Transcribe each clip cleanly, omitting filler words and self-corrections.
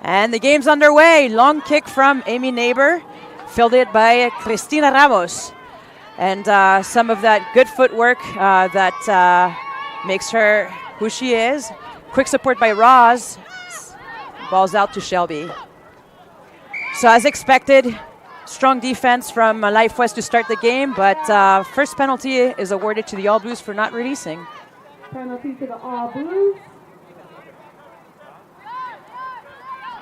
And the game's underway. Long kick from Amy Neighbor, fielded by Cristina Ramos. And some of that good footwork that makes her who she is. Quick support by Roz. Ball's out to Shelby. So as expected, strong defense from Life West to start the game, but first penalty is awarded to the All Blues for not releasing. Penalty to the All Blues.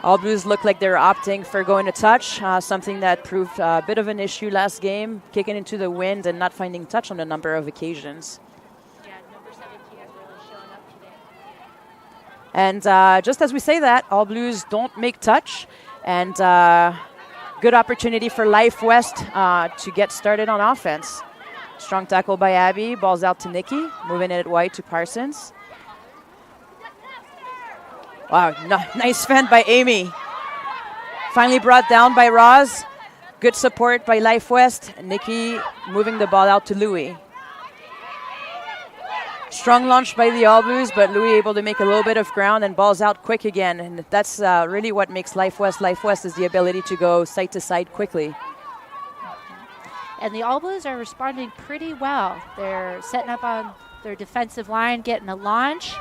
All Blues look like they're opting for going to touch, something that proved a bit of an issue last game, kicking into the wind and not finding touch on a number of occasions. Yeah, number 17 has really shown up today. And just as we say that, All Blues don't make touch, and good opportunity for Life West to get started on offense. Strong tackle by Abby, ball's out to Nikki, moving it wide to Parsons. Wow, nice fend by Amy. Finally brought down by Roz. Good support by Life West. Nikki moving the ball out to Louis. Strong launch by the All Blues, but Louis able to make a little bit of ground and ball's out quick again. And that's really what makes Life West is the ability to go side to side quickly. And the All Blues are responding pretty well. They're setting up on their defensive line, getting a launch.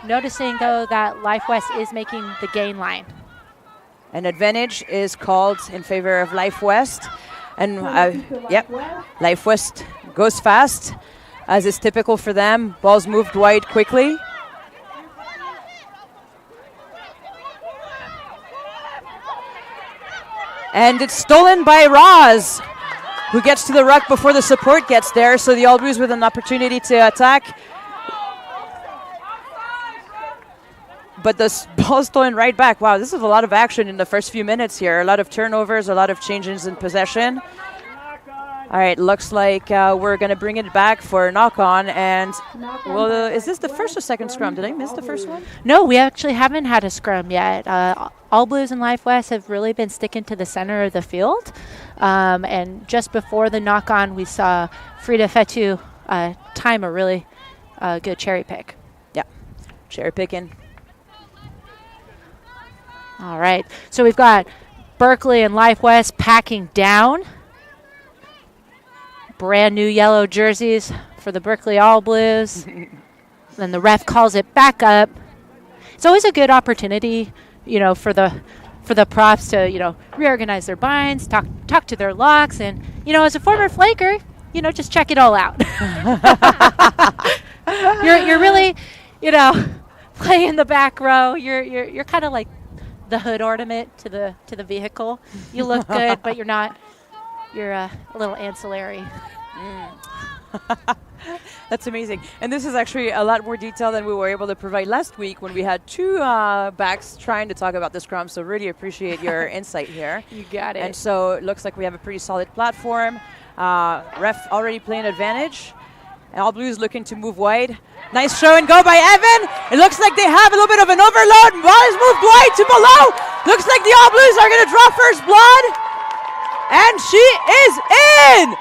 Noticing, though, that Life West is making the gain line. An advantage is called in favor of Life West. And Life West goes fast, as is typical for them. Ball's moved wide quickly. And it's stolen by Roz, who gets to the ruck before the support gets there. So the All Blues with an opportunity to attack. But the ball's stolen right back. Wow, this is a lot of action in the first few minutes here. A lot of turnovers, a lot of changes in possession. All right, looks like we're going to bring it back for knock-on. And is this the first or second scrum? Did I miss the first one? No, we actually haven't had a scrum yet. All Blues and Life West have really been sticking to the center of the field. And just before the knock-on, we saw Frida Fetu time a really good cherry pick. Yeah, cherry picking. All right, so we've got Berkeley and Life West packing down. Brand new yellow jerseys for the Berkeley All Blues. Then the ref calls it back up. It's always a good opportunity, for the props to, reorganize their binds, talk to their locks, and, as a former flanker, just check it all out. You're really, playing the back row. You're kind of like the hood ornament to the vehicle. You look good, but you're not. You're a little ancillary. That's amazing. And this is actually a lot more detail than we were able to provide last week when we had two backs trying to talk about the scrum. So really appreciate your insight here. You got it. And so it looks like we have a pretty solid platform. Ref already playing advantage. And All Blues looking to move wide. Nice show and go by Evan. It looks like they have a little bit of an overload. Ball is moved wide to below. Looks like the All Blues are going to draw first blood. And she is in.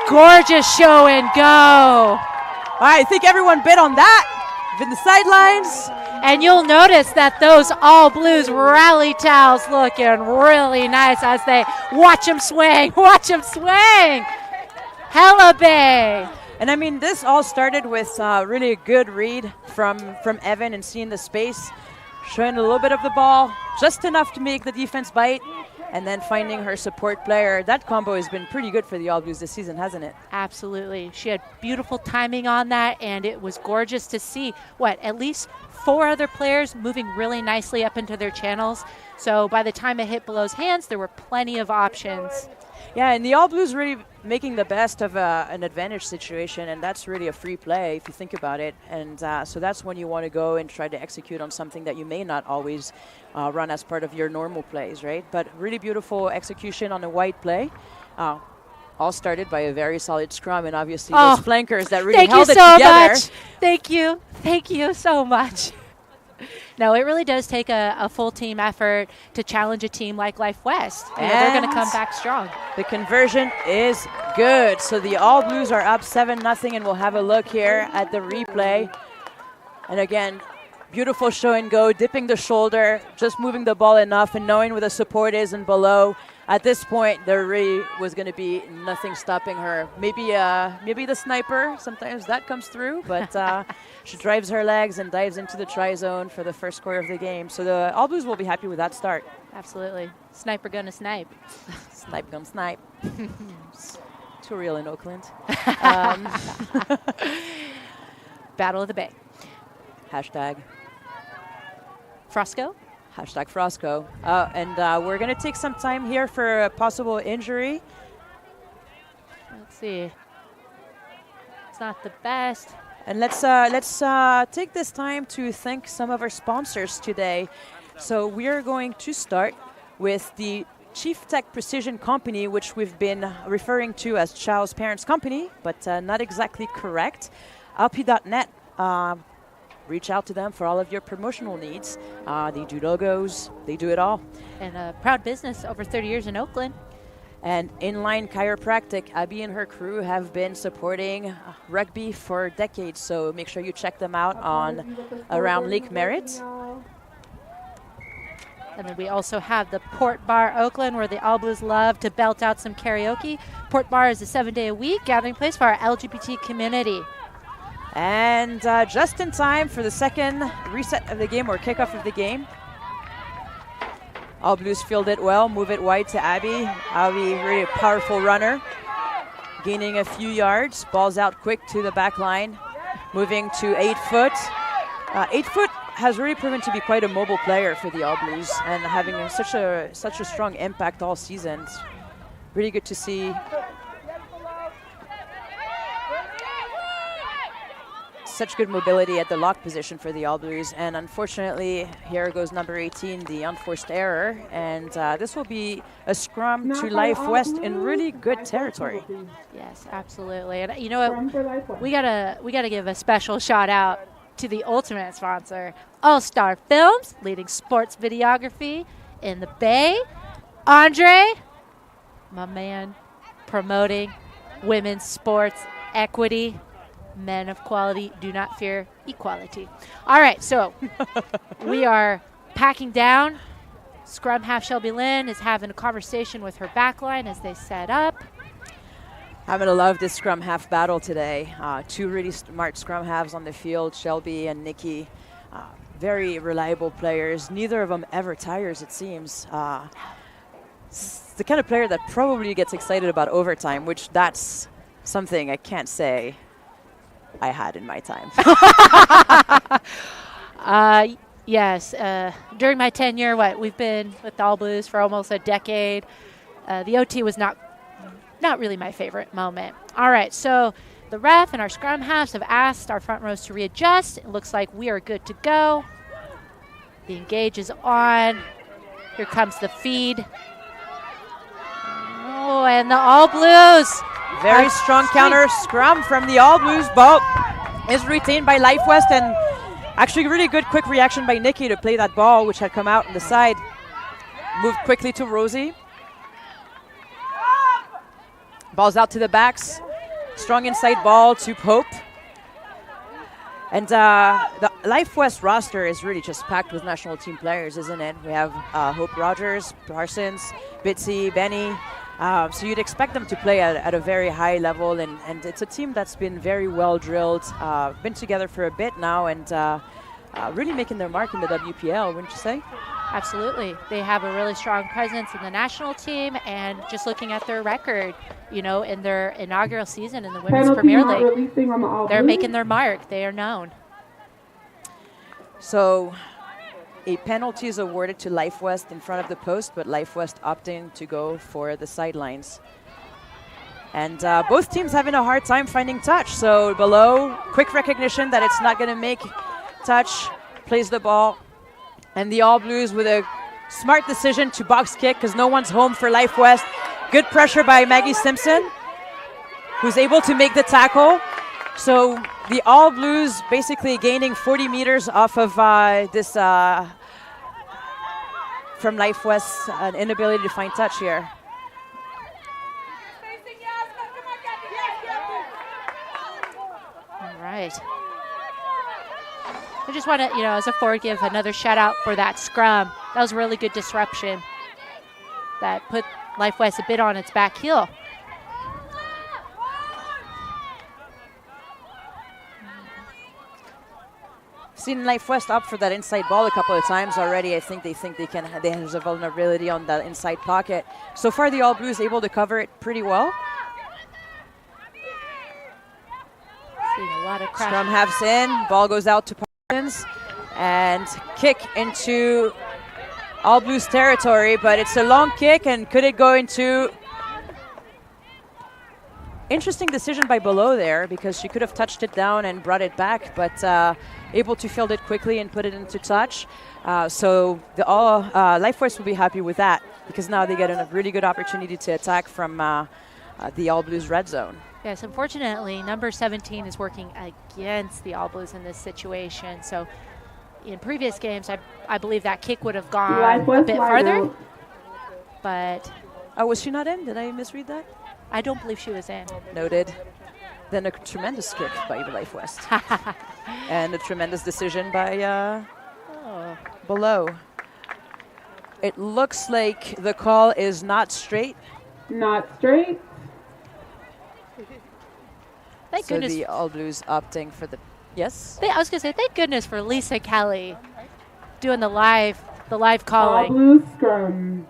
Gorgeous show and go. All right, I think everyone bid on that. Been the sidelines. And you'll notice that those All Blues rally towels looking really nice as they watch them swing. Watch them swing. Hella Bay. And I mean, this all started with really a good read from Evan and seeing the space, showing a little bit of the ball, just enough to make the defense bite, and then finding her support player. That combo has been pretty good for the All Blues this season, hasn't it? Absolutely. She had beautiful timing on that, and it was gorgeous to see, at least 4 other players moving really nicely up into their channels. So by the time it hit Below's hands, there were plenty of options. Yeah, and the All Blues really making the best of an advantage situation, and that's really a free play if you think about it. And so that's when you want to go and try to execute on something that you may not always run as part of your normal plays, right? But really beautiful execution on a wide play. All started by a very solid scrum, and obviously those flankers that really held it together. Thank you. Thank you so much. No, it really does take a full team effort to challenge a team like Life West. They're going to come back strong. The conversion is good. So the All Blues are up 7-0, and we'll have a look here at the replay. And again, beautiful show and go, dipping the shoulder, just moving the ball enough and knowing where the support is and below. At this point, there really was going to be nothing stopping her. Maybe the sniper, sometimes that comes through, but she drives her legs and dives into the try zone for the first score of the game. So the All Blues will be happy with that start. Absolutely. Sniper gonna snipe. Snipe gun snipe. Too real in Oakland. Battle of the Bay. Hashtag. Frosco? Hashtag Frosco. And we're going to take some time here for a possible injury. Let's see. It's not the best. And let's take this time to thank some of our sponsors today. So we are going to start with the Chief Tech Precision Company, which we've been referring to as Chow's parents' company, but not exactly correct. Alpi.net. Reach out to them for all of your promotional needs. They do logos. They do it all. And a proud business, over 30 years in Oakland. And Inline Chiropractic, Abby and her crew have been supporting rugby for decades, so make sure you check them out on around Lake Merritt. And then we also have the Port Bar Oakland, where the All Blues love to belt out some karaoke. Port Bar is a 7-day-a-week gathering place for our LGBT community. And just in time for the second reset of the game or kickoff of the game. All Blues field it well, move it wide to Abby. Abby, really powerful runner, gaining a few yards. Ball's out quick to the back line, moving to 8 foot. 8 foot has really proven to be quite a mobile player for the All Blues and having such a strong impact all season. It's really good to see. Such good mobility at the lock position for the All Blues, and unfortunately here goes number 18, the unforced error, and this will be a scrum to Life West in really good territory. Yes, absolutely. And you know what, we gotta give a special shout out to the ultimate sponsor, All Star Films, leading sports videography in the Bay. Andre, my man, promoting women's sports equity. Men of quality do not fear equality. All right, so we are packing down. Scrum half Shelby Lynn is having a conversation with her backline as they set up. I'm going to love this scrum half battle today. Two really smart scrum halves on the field, Shelby and Nikki. Very reliable players. Neither of them ever tires, it seems. It's the kind of player that probably gets excited about overtime, which that's something I can't say I had in my time. Yes. During my tenure, we've been with the All Blues for almost a decade. The OT was not really my favorite moment. All right, so the ref and our scrum halves have asked our front rows to readjust. It looks like we are good to go. The engage is on. Here comes the feed. Oh, and the All Blues. Very strong counter scrum from the All Blues. Ball is retained by Life West, and actually really good quick reaction by Nikki to play that ball, which had come out on the side. Moved quickly to Rosie. Ball's out to the backs. Strong inside ball to Pope. And the Life West roster is really just packed with national team players, isn't it? We have Hope Rogers, Parsons, Bitsy, Benny. So you'd expect them to play at a very high level, and it's a team that's been very well drilled, been together for a bit now, and really making their mark in the WPL, wouldn't you say? Absolutely. They have a really strong presence in the national team, and just looking at their record, in their inaugural season in the Women's Premier League, they're making their mark. They are known. So a penalty is awarded to Life West in front of the post, but Life West opting to go for the sidelines. And both teams having a hard time finding touch. So below, quick recognition that it's not going to make touch, plays the ball. And the All Blues with a smart decision to box kick because no one's home for Life West. Good pressure by Maggie Simpson, who's able to make the tackle. So the All Blues basically gaining 40 meters off of this from Life West, an inability to find touch here. All right. I just want to, as a forward, give another shout out for that scrum. That was a really good disruption that put Life West a bit on its back heel. Seen Life West up for that inside ball a couple of times already. I think they can. There's a vulnerability on that inside pocket. So far, the All Blues able to cover it pretty well. Seeing a lot of crash. Scrum halves in, ball goes out to Parsons, and kick into All Blues territory, but it's a long kick, and could it go into... Interesting decision by Below there, because she could have touched it down and brought it back, but able to field it quickly and put it into touch. So the Life Force will be happy with that, because now they get a really good opportunity to attack from the All Blues red zone. Yes, unfortunately, number 17 is working against the All Blues in this situation. So in previous games, I believe that kick would have gone a bit farther. But was she not in? Did I misread that? I don't believe she was in. Noted. Then a tremendous kick by Life West. And a tremendous decision by Below. It looks like the call is not straight. Not straight. Thank so goodness. The All Blues opting for the... Yes? I was going to say, thank goodness for Lisa Kelly doing the live calling. All Blues scrum.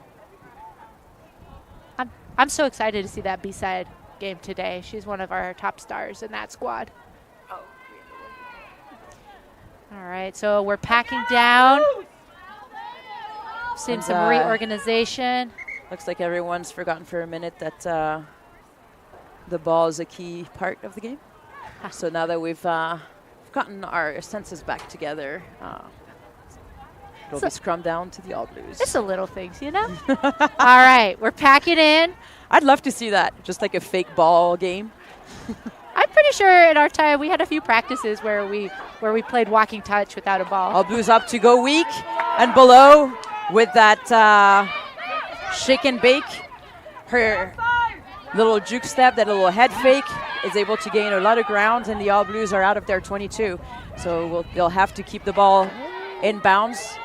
I'm so excited to see that B-side game today. She's one of our top stars in that squad. All right, so we're packing down. Seeing some reorganization. Looks like everyone's forgotten for a minute that the ball is a key part of the game. So now that we've gotten our senses back together, it'll be scrum down to the All Blues. It's the little things, All right, we're packing in. I'd love to see that, just like a fake ball game. I'm pretty sure in our time we had a few practices where we played walking touch without a ball. All Blues up to go weak, and Below with that shake and bake. Her little juke step, that little head fake, is able to gain a lot of ground, and the All Blues are out of their 22. So they'll have to keep the ball in bounds,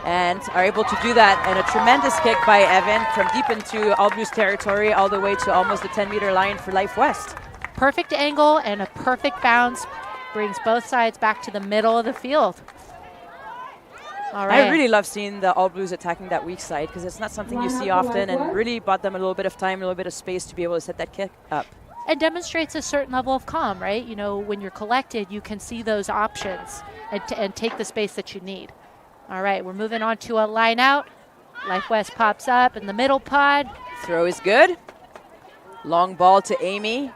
and are able to do that. And a tremendous kick by Evan from deep into All Blues territory all the way to almost the 10-meter line for Life West. Perfect angle and a perfect bounce brings both sides back to the middle of the field. All right. I really love seeing the All Blues attacking that weak side, because it's not something you see often, and really bought them a little bit of time, a little bit of space to be able to set that kick up. It demonstrates a certain level of calm, right? When you're collected, you can see those options and take the space that you need. All right, we're moving on to a line out. Life West pops up in the middle pod. Throw is good. Long ball to Amy.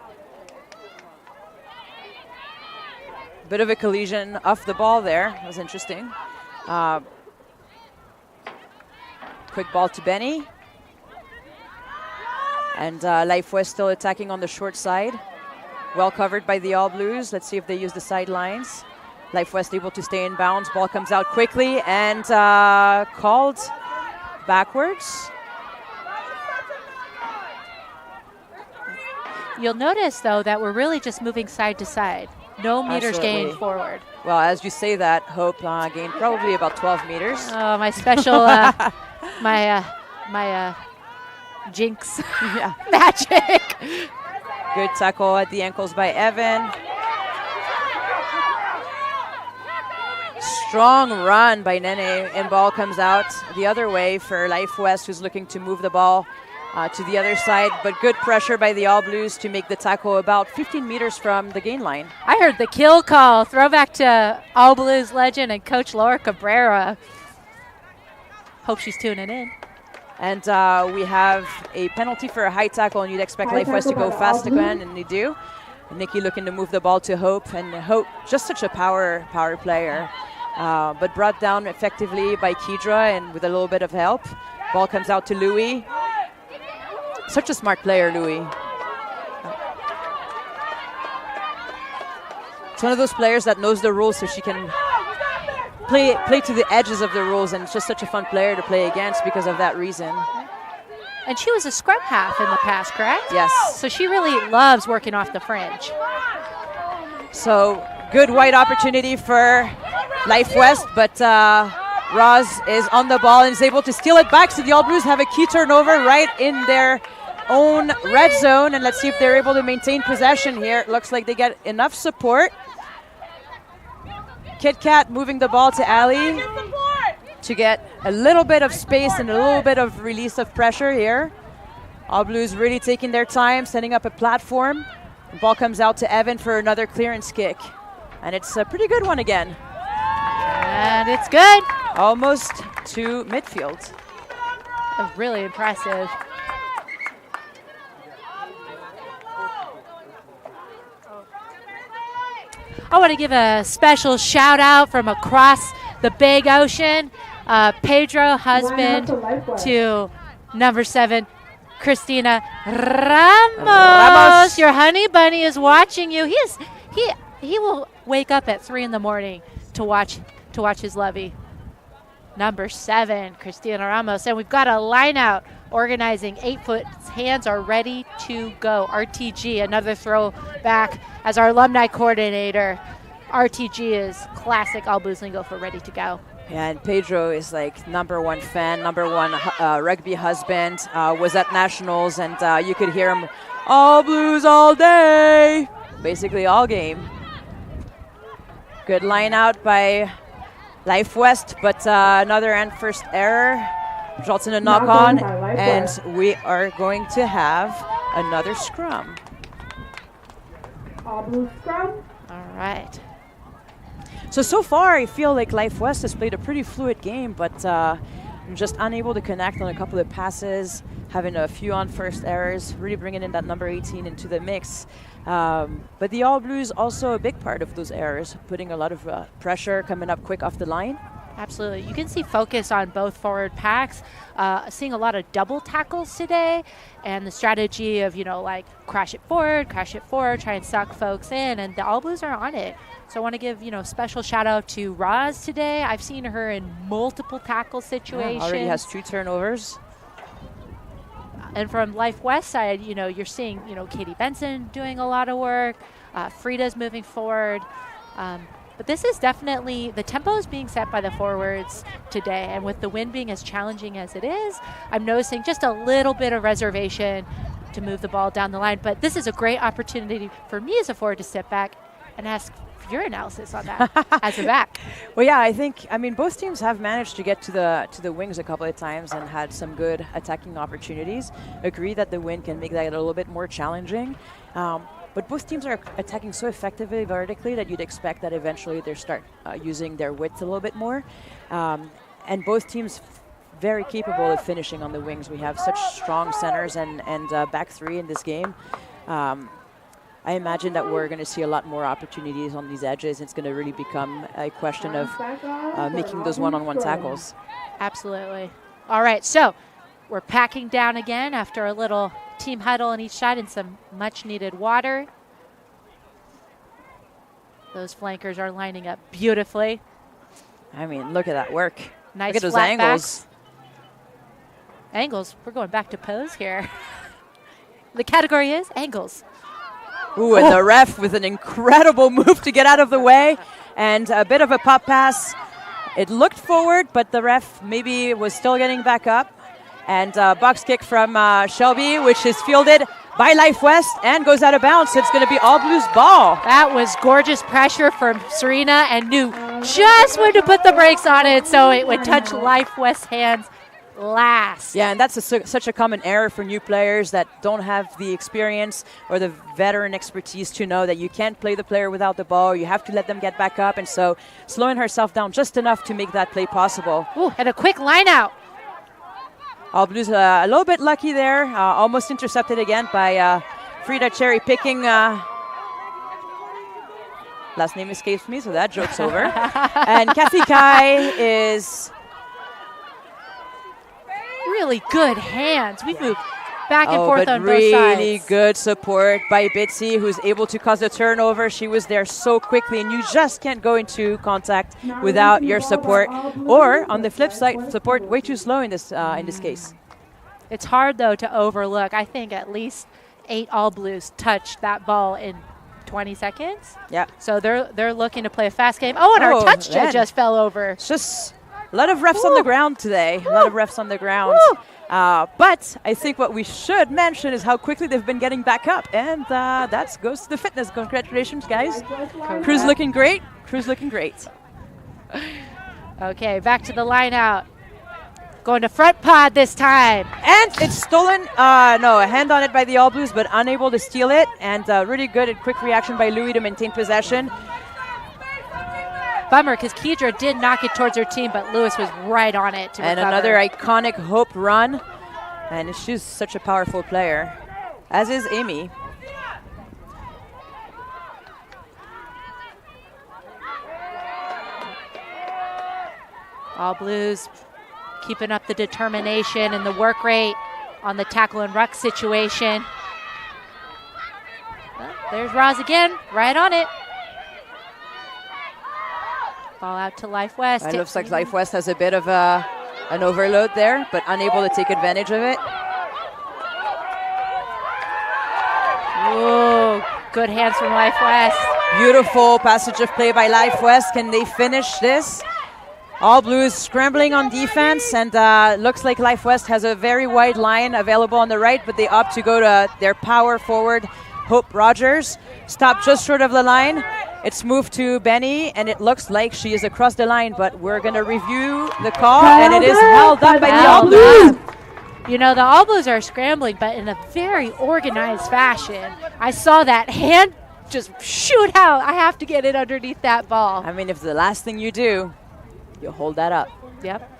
Bit of a collision off the ball there. That was interesting. Quick ball to Benny. And Life West still attacking on the short side. Well covered by the All Blues. Let's see if they use the sidelines. Life West able to stay in bounds. Ball comes out quickly and called backwards. You'll notice, though, that we're really just moving side to side. No meters gained forward. Well, as you say that, Hope gained probably about 12 meters. Oh, my special, my jinx magic. Good tackle at the ankles by Evan. Strong run by Nene, and ball comes out the other way for Life West, who's looking to move the ball to the other side, but good pressure by the All Blues to make the tackle about 15 meters from the gain line. I heard the kill call. Throwback to All Blues legend and Coach Laura Cabrera. Hope she's tuning in. And we have a penalty for a high tackle, and you'd expect Life West to go fast again, and they do. Nikki looking to move the ball to Hope, and Hope, just such a power player, but brought down effectively by Kedra and with a little bit of help. Ball comes out to Louis. Such a smart player, Louis. It's one of those players that knows the rules, so she can play to the edges of the rules, and it's just such a fun player to play against because of that reason. And she was a scrum half in the past, correct? Yes. So she really loves working off the fringe. So good wide opportunity for Life West, but Roz is on the ball and is able to steal it back. So the All Blues have a key turnover right in their own red zone, and let's see if they're able to maintain possession here. It looks like they get enough support. Kit Kat moving the ball to Ali to get a little bit of space and a little bit of release of pressure here. All Blues really taking their time, setting up a platform. The ball comes out to Evan for another clearance kick, and it's a pretty good one again. And it's good. Almost to midfield. Really impressive. I want to give a special shout out from across the big ocean. Pedro, husband to number 7, Christina Ramos. Your honey bunny is watching you. He will wake up at 3 in the morning to watch his lovey. Number 7, Christina Ramos. And we've got a line out organizing 8-foot. Hands are ready to go. RTG, another throwback as our alumni coordinator. RTG is classic All Blues lingo for ready to go. Yeah, and Pedro is like number 1 fan, number 1 rugby husband, was at Nationals, and you could hear him, All Blues all day, basically all game. Good line out by Life West, but another and first error results in a knock on, and we are going to have another scrum. All Blues scrum. All right. So far, I feel like Life West has played a pretty fluid game, but I'm just unable to connect on a couple of passes, having a few on first errors, really bringing in that number 18 into the mix. But the All Blues also a big part of those errors, putting a lot of pressure coming up quick off the line. Absolutely. You can see focus on both forward packs, seeing a lot of double tackles today, and the strategy of, like crash it forward, try and suck folks in, and the All Blues are on it. So I want to give, special shout out to Roz today. I've seen her in multiple tackle situations. Yeah, already has 2 turnovers. And from Life West side, you're seeing, Katie Benson doing a lot of work. Frida's moving forward. But this is definitely, the tempo is being set by the forwards today. And with the wind being as challenging as it is, I'm noticing just a little bit of reservation to move the ball down the line. But this is a great opportunity for me as a forward to step back and ask for your analysis on that as a back. Well, yeah, I think, both teams have managed to get to the wings a couple of times and had some good attacking opportunities. Agree that the wind can make that a little bit more challenging. But both teams are attacking so effectively vertically that you'd expect that eventually they start using their width a little bit more. And both teams very capable of finishing on the wings. We have such strong centers and back 3 in this game. I imagine that we're going to see a lot more opportunities on these edges. It's going to really become a question of making those one-on-one tackles. Absolutely. All right, so we're packing down again after a little team huddle on each side and some much-needed water. Those flankers are lining up beautifully. Look at that work. Nice. Look at those angles. Angles. We're going back to pose here. The category is angles. Ooh, and the ref with an incredible move to get out of the way, and a bit of a pop pass. It looked forward, but the ref maybe was still getting back up. And box kick from Shelby, which is fielded by Life West and goes out of bounds. So it's going to be All Blues ball. That was gorgeous pressure from Serena, and knew just when to put the brakes on it so it would touch Life West's hands last. Yeah, and that's such a common error for new players that don't have the experience or the veteran expertise to know that you can't play the player without the ball. You have to let them get back up, and so slowing herself down just enough to make that play possible. Ooh, and a quick line out. All Blues a little bit lucky there, almost intercepted again by Frida cherry picking. Last name escapes me, so that joke's over. And Kathy Kai is really good hands. We've moved back and forth on both really sides. Really good support by Bitsy, who's able to cause a turnover. She was there so quickly, and you just can't go into contact without your support. Or on the flip side, support way too slow in this case. It's hard though to overlook. I think at least 8 All Blues touched that ball in 20 seconds. Yeah. So they're looking to play a fast game. Oh, and our touch just fell over. It's just a lot of refs on the ground today. A lot of refs on the ground. But I think what we should mention is how quickly they've been getting back up. And that goes to the fitness. Congratulations, guys. Crew's looking great. Crew's looking great. Okay, back to the line out. Going to front pod this time. And it's stolen. A hand on it by the All Blues, but unable to steal it. And really good and quick reaction by Louis to maintain possession. Bummer, because Kedra did knock it towards her team, but Lewis was right on it to And recover. another iconic Hope run. And she's such a powerful player, as is Amy. All Blues keeping up the determination and the work rate on the tackle and ruck situation. Well, there's Roz again, right on it. Ball out to Life West. It looks like Life West has a bit of an overload there, but unable to take advantage of it. Oh, good hands from Life West. Beautiful passage of play by Life West. Can they finish this? All Blues scrambling on defense, and looks like Life West has a very wide line available on the right, but they opt to go to their power forward, Hope Rogers. Stop just short of the line. It's moved to Benny, and it looks like she is across the line, but we're going to review the call, and it is held up by the All Blues. You know, the All Blues are scrambling, but in a very organized fashion. I saw that hand just shoot out. I have to get it underneath that ball. I mean, if the last thing you do, you hold that up. Yep.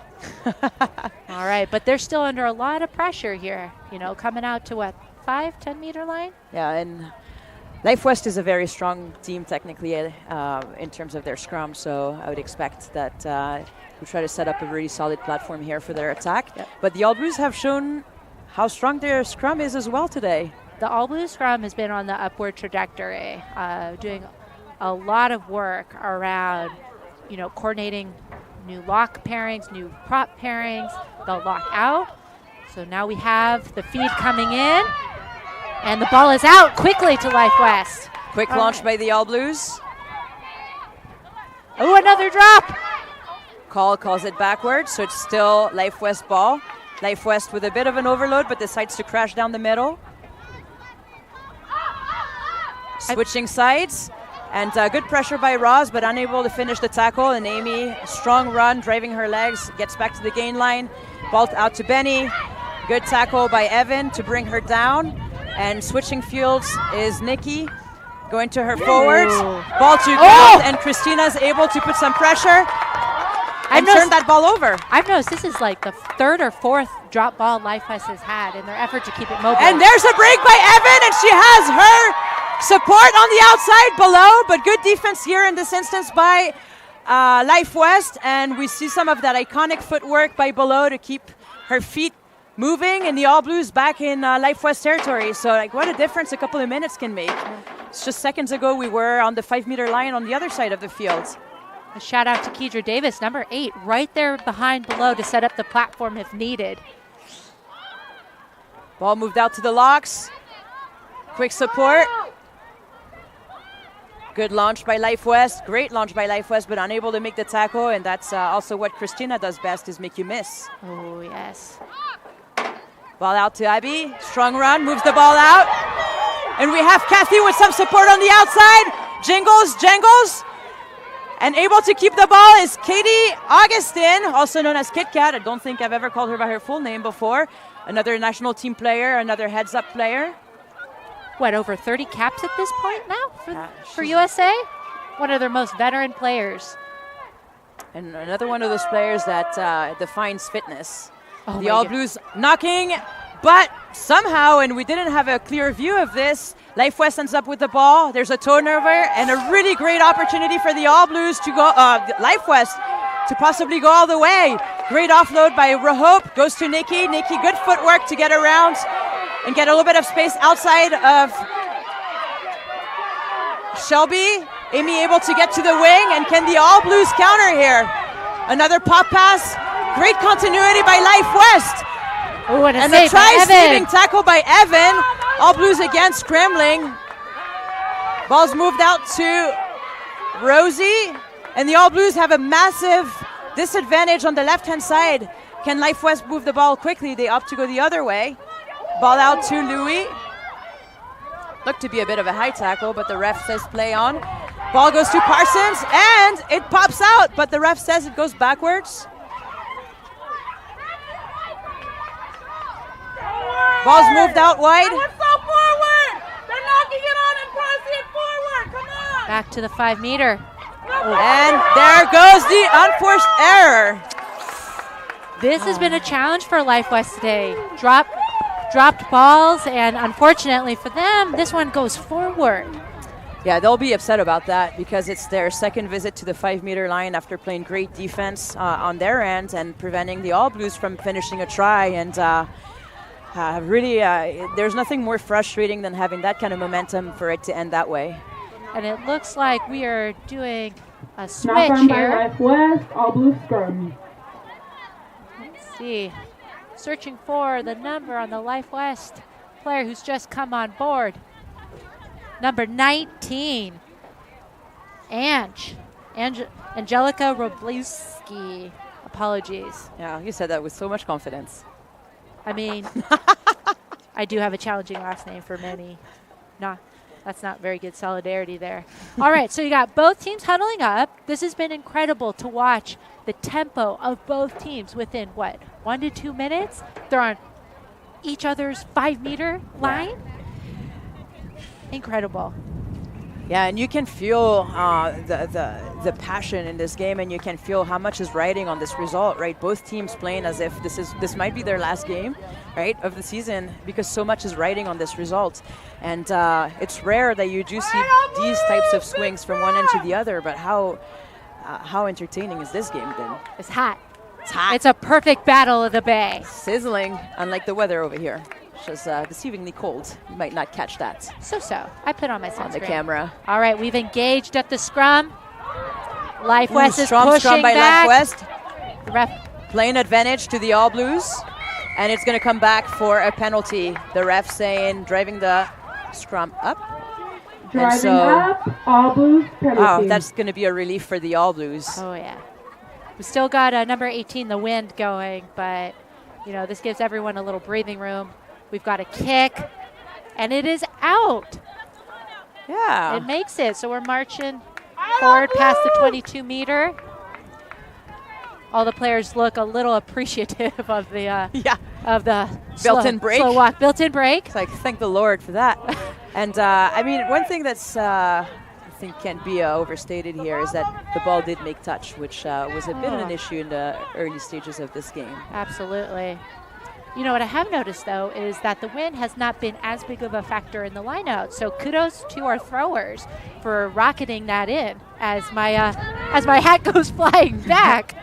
All right, but they're still under a lot of pressure here, you know, coming out to what, 5-10 meter line? Yeah, and Life West is a very strong team technically in terms of their scrum, so I would expect that we try to set up a really solid platform here for their attack. Yep. But the All Blues have shown how strong their scrum is as well today. The All Blues scrum has been on the upward trajectory, doing a lot of work around, you know, coordinating new lock pairings, new prop pairings. They'll lock out. So now we have the feed coming in, and the ball is out quickly to Life West. Quick launch by the All Blues. Oh, another drop. Calls it backwards, so it's still Life West ball. Life West with a bit of an overload, but decides to crash down the middle. Switching sides. And good pressure by Roz, but unable to finish the tackle. And Amy, strong run, driving her legs, gets back to the gain line. Ball out to Benny. Good tackle by Evan to bring her down. And switching fields is Nikki. Going to her forwards. Ball to ground, and Christina's able to put some pressure and turn that ball over. I've noticed this is like the third or fourth drop ball Life West has had in their effort to keep it mobile. And there's a break by Evan, and she has her support on the outside below, but good defense here in this instance by Life West, and we see some of that iconic footwork by below to keep her feet moving, and the All Blues back in Life West territory. So, like, what a difference a couple of minutes can make. It's just seconds ago we were on the 5 meter line on the other side of the field. A shout out to Kedra Davis, number 8, right there behind below to set up the platform if needed. Ball moved out to the locks. Quick support. Good launch by Life West. Great launch by Life West, but unable to make the tackle, and that's also what Christina does best, is make you miss. Oh, yes. Ball out to Abby. Strong run, moves the ball out. And we have Kathy with some support on the outside. Jangles. And able to keep the ball is Katie Augustin, also known as Kit Kat. I don't think I've ever called her by her full name before. Another national team player, another heads-up player. What, over 30 caps at this point now for USA? One of their most veteran players. And another one of those players that defines fitness. Oh, the All Blues knocking, but somehow, and we didn't have a clear view of this, Life West ends up with the ball. There's a turnover and a really great opportunity for the All Blues to go, Life West to possibly go all the way. Great offload by Rahope, goes to Nikki. Nikki, good footwork to get around and get a little bit of space outside of Shelby. Amy able to get to the wing, and can the All Blues counter here? Another pop pass. Great continuity by Life West. Ooh, and a try-saving tackle by Evan. All Blues again scrambling. Ball's moved out to Rosie, and the All Blues have a massive disadvantage on the left-hand side. Can Life West move the ball quickly? They opt to go the other way. Ball out to Louis. Looked to be a bit of a high tackle, but the ref says play on. Ball goes to Parsons, and it pops out, but the ref says it goes backwards. Ball's moved out wide. Let's go forward. They're knocking it on and pressing it forward. Come on. Back to the 5 meter. And there goes the unforced error. This has been a challenge for Life West today. Dropped balls, and unfortunately for them, this one goes forward. Yeah, they'll be upset about that because it's their second visit to the 5 meter line after playing great defense on their end and preventing the All Blues from finishing a try. And really, there's nothing more frustrating than having that kind of momentum for it to end that way. And it looks like we are doing a Knock switch on by here. Life West, All Blue scrum. Let's see. Searching for the number on the Life West player who's just come on board. Number 19, Angelica Roblewski. Apologies. Yeah, you said that with so much confidence. I mean, I do have a challenging last name for many. No, that's not very good solidarity there. All right, so you got both teams huddling up. This has been incredible to watch the tempo of both teams within, 1 to 2 minutes? They're on each other's 5 meter line. Incredible. Yeah, and you can feel the passion in this game, and you can feel how much is riding on this result, right? Both teams playing as if this might be their last game, right, of the season, because so much is riding on this result. And it's rare that you do see these types of swings from one end to the other, but how entertaining is this game then? It's hot. It's hot. It's a perfect battle of the Bay. Sizzling, unlike the weather over here. Which is deceivingly cold. You might not catch that So. I put on my sunscreen. on the camera. All right, we've engaged at the scrum. Life West is strong pushing scrum by back. Life West. The ref. Playing advantage to the All Blues. And it's going to come back for a penalty. The ref saying driving the scrum up. Driving up, All Blues penalty. Oh, that's going to be a relief for the All Blues. Oh, yeah. We still got number 18, the wind going, but, this gives everyone a little breathing room. We've got a kick, and it is out. Yeah. It makes it. So we're marching forward past the 22 meter. All the players look a little appreciative of the Built-in break. Slow walk, built-in break. It's like, thank the Lord for that. And one thing that's I think can't be overstated here is that the ball did make touch, which was a bit of an issue in the early stages of this game. Absolutely. What I have noticed, though, is that the wind has not been as big of a factor in the lineout. So kudos to our throwers for rocketing that in as my hat goes flying back.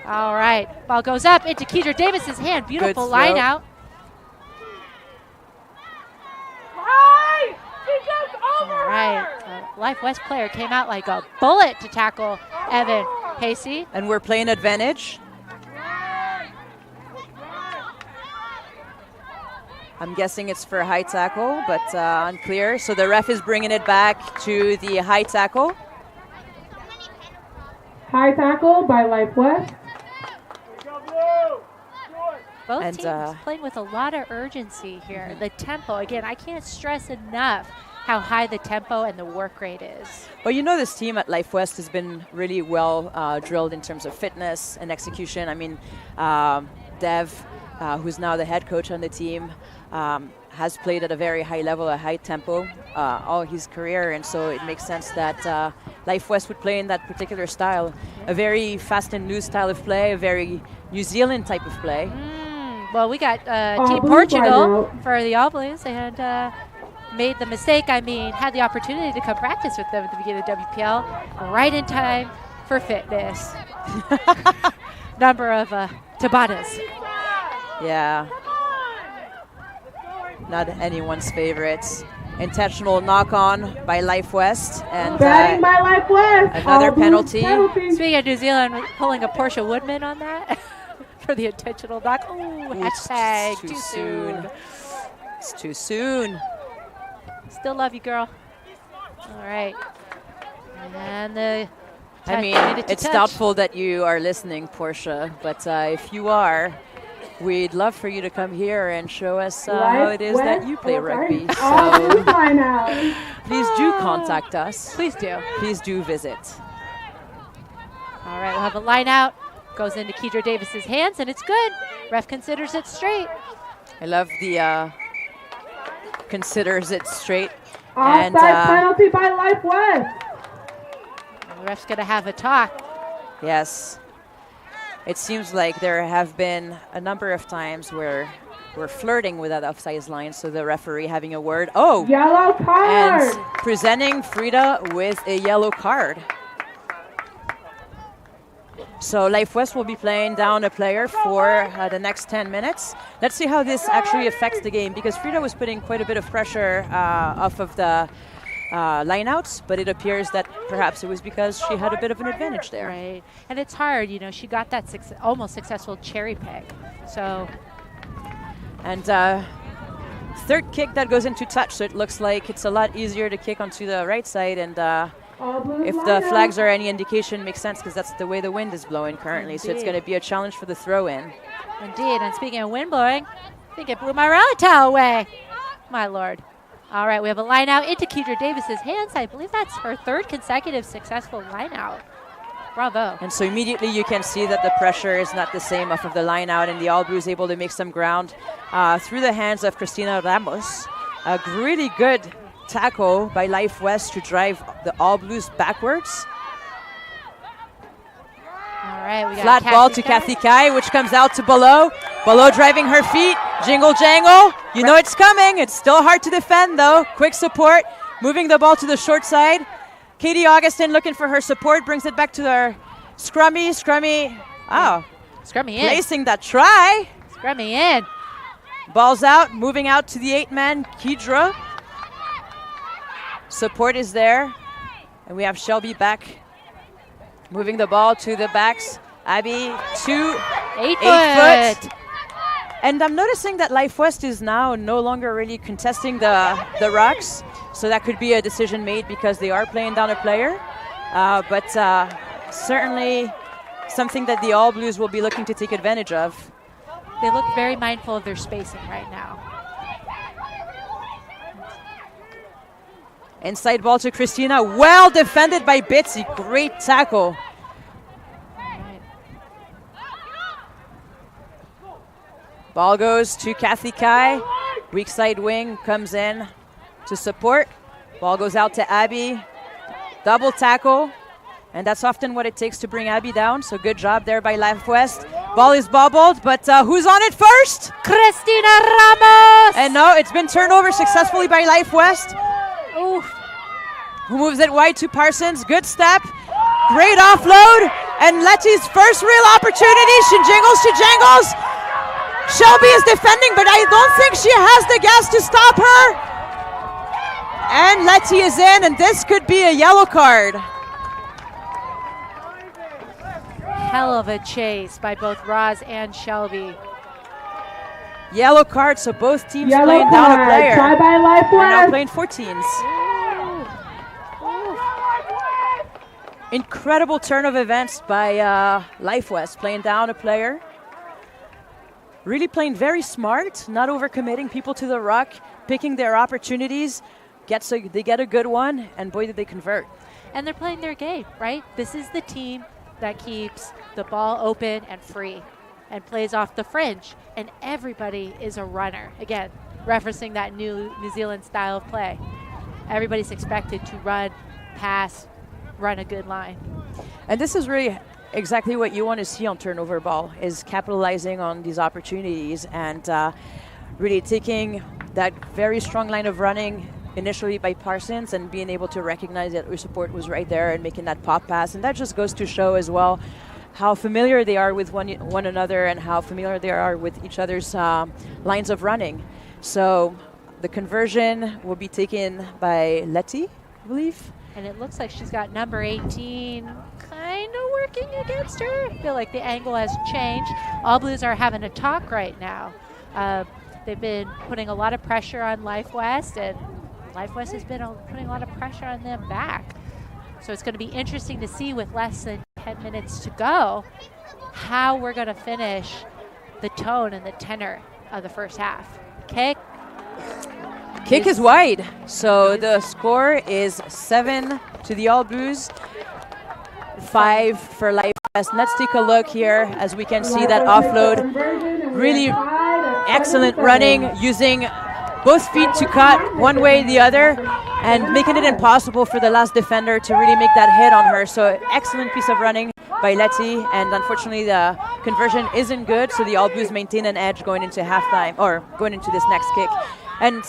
All right, ball goes up into Keidra Davis's hand. Beautiful line out. All right, Life West player came out like a bullet to tackle Evan Pacey. And we're playing advantage. I'm guessing it's for a high tackle, but unclear. So the ref is bringing it back to the high tackle. High tackle by Life West. Both teams playing with a lot of urgency here. The tempo, again, I can't stress enough how high the tempo and the work rate is. Well, this team at Life West has been really well drilled in terms of fitness and execution. I mean, Dev, who's now the head coach on the team, has played at a very high level, a high tempo all his career, and so it makes sense that Life West would play in that particular style, a very fast and loose style of play, a very New Zealand type of play. Well, we got Team Portugal for the All Blues, and made the mistake, had the opportunity to come practice with them at the beginning of the WPL, right in time for fitness. Number of Tabatas. Yeah. Not anyone's favorites. Intentional knock-on by Life West. And batting by Life West. Another penalty. Speaking of New Zealand, pulling a Portia Woodman on that for the intentional knock. Oh, hashtag too soon. It's too soon. Still love you, girl. All right. And the I mean, it's doubtful that you are listening, Portia, but if you are, we'd love for you to come here and show us how it is that you play rugby. So please do contact us. Please do. Please do visit. All right, we'll have a line out. Goes into Kedra Davis's hands, and it's good. Ref considers it straight. I love the considers it straight. Offside penalty by Life West. The ref's going to have a talk. Yes. It seems like there have been a number of times where we're flirting with that offside line, so the referee having a word. Oh! Yellow card! And presenting Frida with a yellow card. So Life West will be playing down a player for the next 10 minutes. Let's see how this actually affects the game, because Frida was putting quite a bit of pressure off of the lineouts, but it appears that perhaps it was because she had a bit of an advantage there. Right, and it's hard, you know, she got that almost successful cherry pick, so. And third kick that goes into touch, so it looks like it's a lot easier to kick onto the right side, and if the flags are any indication, makes sense, because that's the way the wind is blowing currently. Indeed. So it's going to be a challenge for the throw-in. Indeed, and speaking of wind blowing, I think it blew my rally towel away. My Lord. All right, we have a line out into Kedra Davis's hands. I believe that's her third consecutive successful line out. Bravo. And so immediately you can see that the pressure is not the same off of the line out, and the All Blues able to make some ground through the hands of Cristina Ramos. A really good tackle by Life West to drive the All Blues backwards. All right, we got flat ball to Kathy Kai, which comes out to Below. Below driving her feet, jingle jangle. You know it's coming. It's still hard to defend though. Quick support, moving the ball to the short side. Katie Augustin looking for her support, brings it back to their Scrummy. Oh, Scrummy in. Placing that try. Scrummy in. Ball's out, moving out to the 8-man Kedra. Support is there, and we have Shelby back. Moving the ball to the backs. Abby to 8 foot. And I'm noticing that Life West is now no longer really contesting the rocks. So that could be a decision made because they are playing down a player. But certainly something that the All Blues will be looking to take advantage of. They look very mindful of their spacing right now. Inside ball to Christina. Well defended by Bitsy. Great tackle. Ball goes to Kathy Kai. Weak side wing comes in to support. Ball goes out to Abby. Double tackle. And that's often what it takes to bring Abby down. So good job there by Life West. Ball is bobbled, but who's on it first? Cristina Ramos! And no, it's been turned over successfully by Life West. Oof. Who moves it wide to Parsons. Good step. Great offload. And Letty's first real opportunity. She jangles. Shelby is defending, but I don't think she has the gas to stop her. And Letty is in, and this could be a yellow card. Hell of a chase by both Roz and Shelby. Yellow card, so both teams yellow playing card. down a player. Try by Life We're now West. playing 14s. Incredible turn of events by Life West, playing down a player. Really playing very smart, not overcommitting people to the rock, picking their opportunities. They get a good one, and boy, did they convert. And they're playing their game, right? This is the team that keeps the ball open and free and plays off the fringe. And everybody is a runner. Again, referencing that New Zealand style of play. Everybody's expected to run, pass, run a good line. And this is really exactly what you want to see on turnover ball, is capitalizing on these opportunities and really taking that very strong line of running initially by Parsons and being able to recognize that your support was right there and making that pop pass. And that just goes to show as well how familiar they are with one another and how familiar they are with each other's lines of running. So the conversion will be taken by Letty, I believe. And it looks like she's got number 18 kind of working against her. I feel like the angle has changed. All Blues are having a talk right now. They've been putting a lot of pressure on Life West, and Life West has been putting a lot of pressure on them back. So it's going to be interesting to see with less than 10 minutes to go how we're going to finish the tone and the tenor of the first half. Kick is wide. So the score is 7 to the All Blues, 5 for Life West. Let's take a look here as we can see that offload. Really excellent running, using both feet to cut one way or the other and making it impossible for the last defender to really make that hit on her. So excellent piece of running by Letty, and unfortunately the conversion isn't good, so the All Blues maintain an edge going into halftime, or going into this next kick. And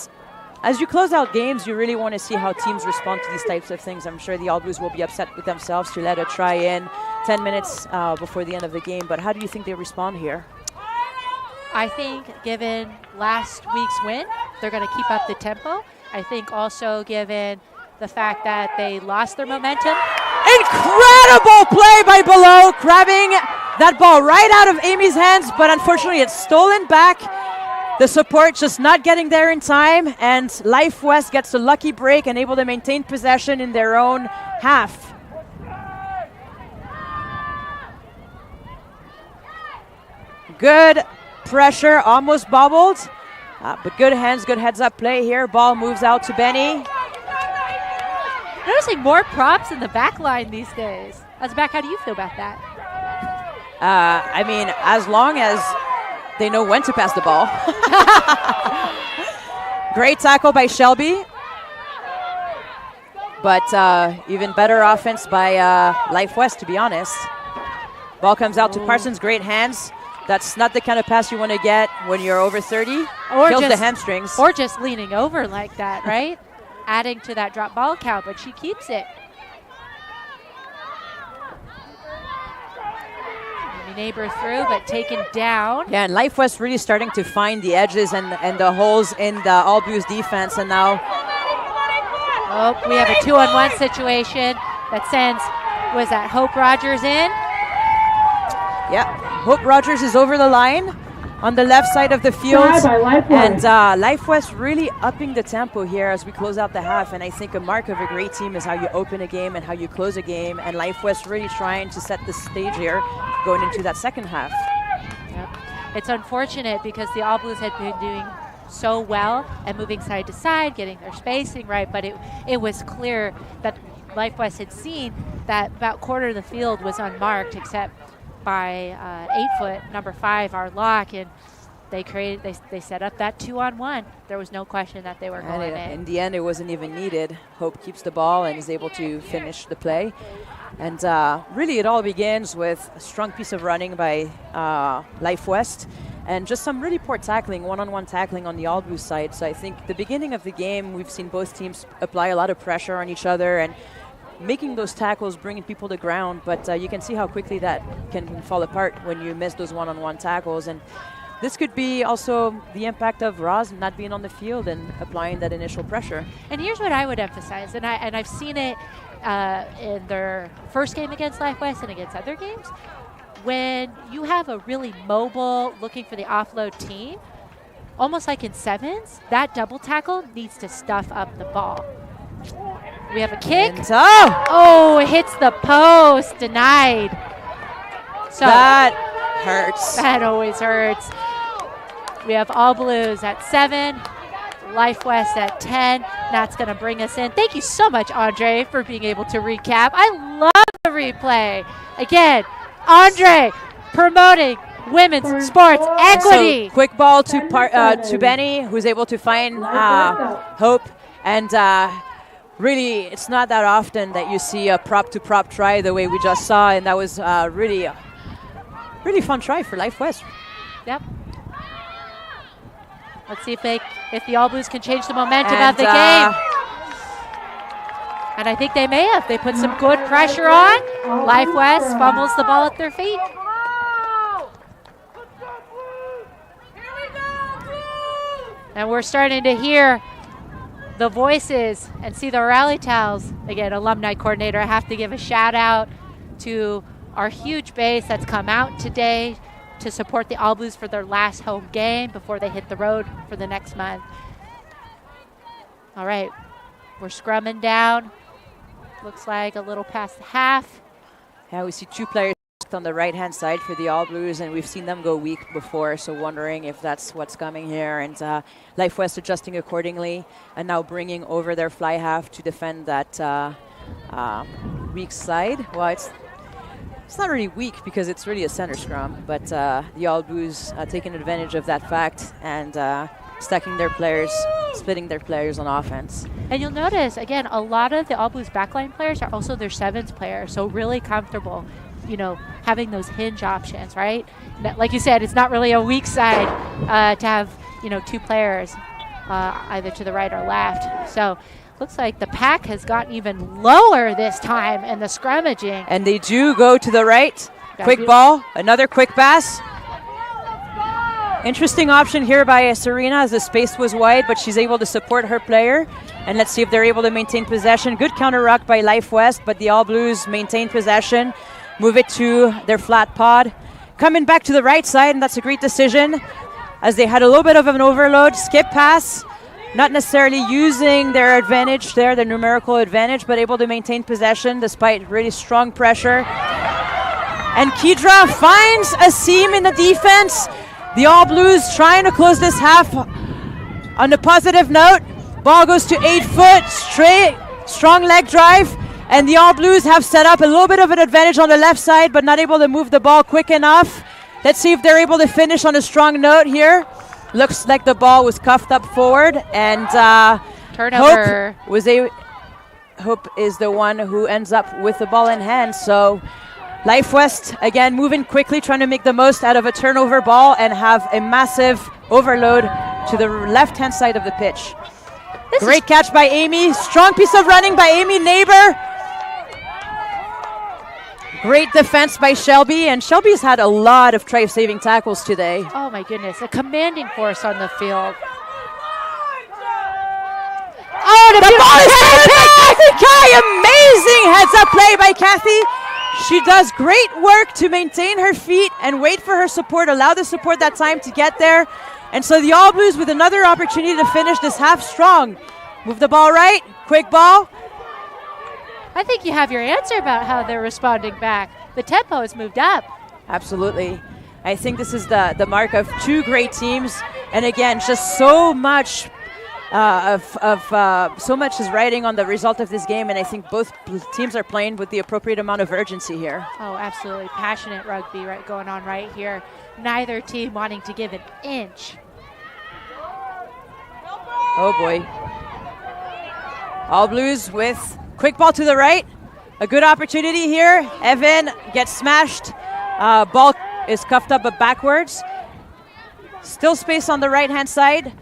as you close out games, you really want to see how teams respond to these types of things. I'm sure the All Blues will be upset with themselves to let a try in 10 minutes before the end of the game, but how do you think they respond here? I think given last week's win, they're going to keep up the tempo. I think also given the fact that they lost their momentum. Incredible play by Below, grabbing that ball right out of Amy's hands, but unfortunately it's stolen back. The support just not getting there in time, and Life West gets a lucky break and able to maintain possession in their own half. Good pressure, almost bobbled, but good hands, good heads-up play here. Ball moves out to Benny. Noticing more props in the back line these days. As a back, how do you feel about that? I mean, as long as they know when to pass the ball. Great tackle by Shelby. But even better offense by Life West, to be honest. Ball comes out to Parsons, great hands. That's not the kind of pass you want to get when you're over 30. Or kills just the hamstrings. Or just leaning over like that, right? Adding to that drop ball count, but she keeps it. Neighbor through, but taken down. Yeah, and Life West really starting to find the edges and the holes in the All Blues defense, and now... Oh, we have a 2-on-1 situation that sends, was that Hope Rogers in? Yeah, Hope Rogers is over the line on the left side of the field. And Life West really upping the tempo here as we close out the half. And I think a mark of a great team is how you open a game and how you close a game. And Life West really trying to set the stage here going into that second half. Yep. It's unfortunate because the All Blues had been doing so well and moving side to side, getting their spacing right, but it was clear that Life West had seen that about quarter of the field was unmarked except by 8-foot number 5, our lock, and they set up that 2-on-1. There was no question that they were going in. In the end, it wasn't even needed. Hope keeps the ball and is able to finish the play. And really, it all begins with a strong piece of running by Life West and just some really poor tackling, one-on-one tackling on the All Blues side. So I think the beginning of the game, we've seen both teams apply a lot of pressure on each other and making those tackles, bringing people to ground, but you can see how quickly that can fall apart when you miss those one-on-one tackles. And this could be also the impact of Roz not being on the field and applying that initial pressure. And here's what I would emphasize, and I've seen it in their first game against Life West and against other games. When you have a really mobile, looking for the offload team, almost like in sevens, that double tackle needs to stuff up the ball. We have a kick. Oh, it hits the post. Denied. So that hurts. That always hurts. We have All Blues at 7, Life West at 10. That's going to bring us in. Thank you so much, Andre, for being able to recap. I love the replay. Again, Andre promoting women's sports equity. So quick ball to Benny, who's able to find Hope. And really, it's not that often that you see a prop-to-prop try the way we just saw, and that was really fun try for Life West. Yep. Let's see if the All Blues can change the momentum of the game. And I think they may have. They put some good pressure on. Life West fumbles the ball at their feet. And we're starting to hear the voices and see the rally towels. Again, alumni coordinator, I have to give a shout out to our huge base that's come out today to support the All Blues for their last home game before they hit the road for the next month. All right, We're scrumming down. Looks like a little past the half. Yeah, we see 2 players on the right-hand side for the All Blues, and we've seen them go weak before, so wondering if that's what's coming here. And Life West adjusting accordingly, and now bringing over their fly half to defend that weak side. Well, it's not really weak because it's really a center scrum, but the All Blues taking advantage of that fact and stacking their players, splitting their players on offense. And you'll notice, again, a lot of the All Blues backline players are also their sevens players, so really comfortable, having those hinge options, right? Like you said, it's not really a weak side to have, 2 players either to the right or left. So looks like the pack has gotten even lower this time in the scrummaging. And they do go to the right. Quick ball, another quick pass. Interesting option here by Serena as the space was wide, but she's able to support her player. And let's see if they're able to maintain possession. Good counter ruck by Life West, but the All Blues maintain possession. Move it to their flat pod. Coming back to the right side, and that's a great decision as they had a little bit of an overload. Skip pass, not necessarily using their advantage there, their numerical advantage, but able to maintain possession despite really strong pressure. And Kedra finds a seam in the defense. The All Blues trying to close this half on a positive note. Ball goes to 8 foot, straight, strong leg drive. And the All Blues have set up a little bit of an advantage on the left side, but not able to move the ball quick enough. Let's see if they're able to finish on a strong note here. Looks like the ball was cuffed up forward, and turnover. Hope is the one who ends up with the ball in hand. So Life West, again, moving quickly, trying to make the most out of a turnover ball and have a massive overload to the left-hand side of the pitch. Great catch by Amy. Strong piece of running by Amy Neighbor. Great defense by Shelby, and Shelby's had a lot of try-saving tackles today. Oh my goodness, a commanding force on the field. Oh, the ball is taken by Kathy Kai. Amazing heads-up play by Kathy. She does great work to maintain her feet and wait for her support, allow the support that time to get there. And so the All Blues with another opportunity to finish this half strong. Move the ball right, quick ball. I think you have your answer about how they're responding back. The tempo has moved up. Absolutely. I think this is the mark of 2 great teams. And again, just so much so much is riding on the result of this game, and I think both teams are playing with the appropriate amount of urgency here. Oh, absolutely. Passionate rugby going on right here. Neither team wanting to give an inch. Oh boy. All Blues with quick ball to the right. A good opportunity here. Evan gets smashed. Ball is cuffed up but backwards. Still space on the right-hand side.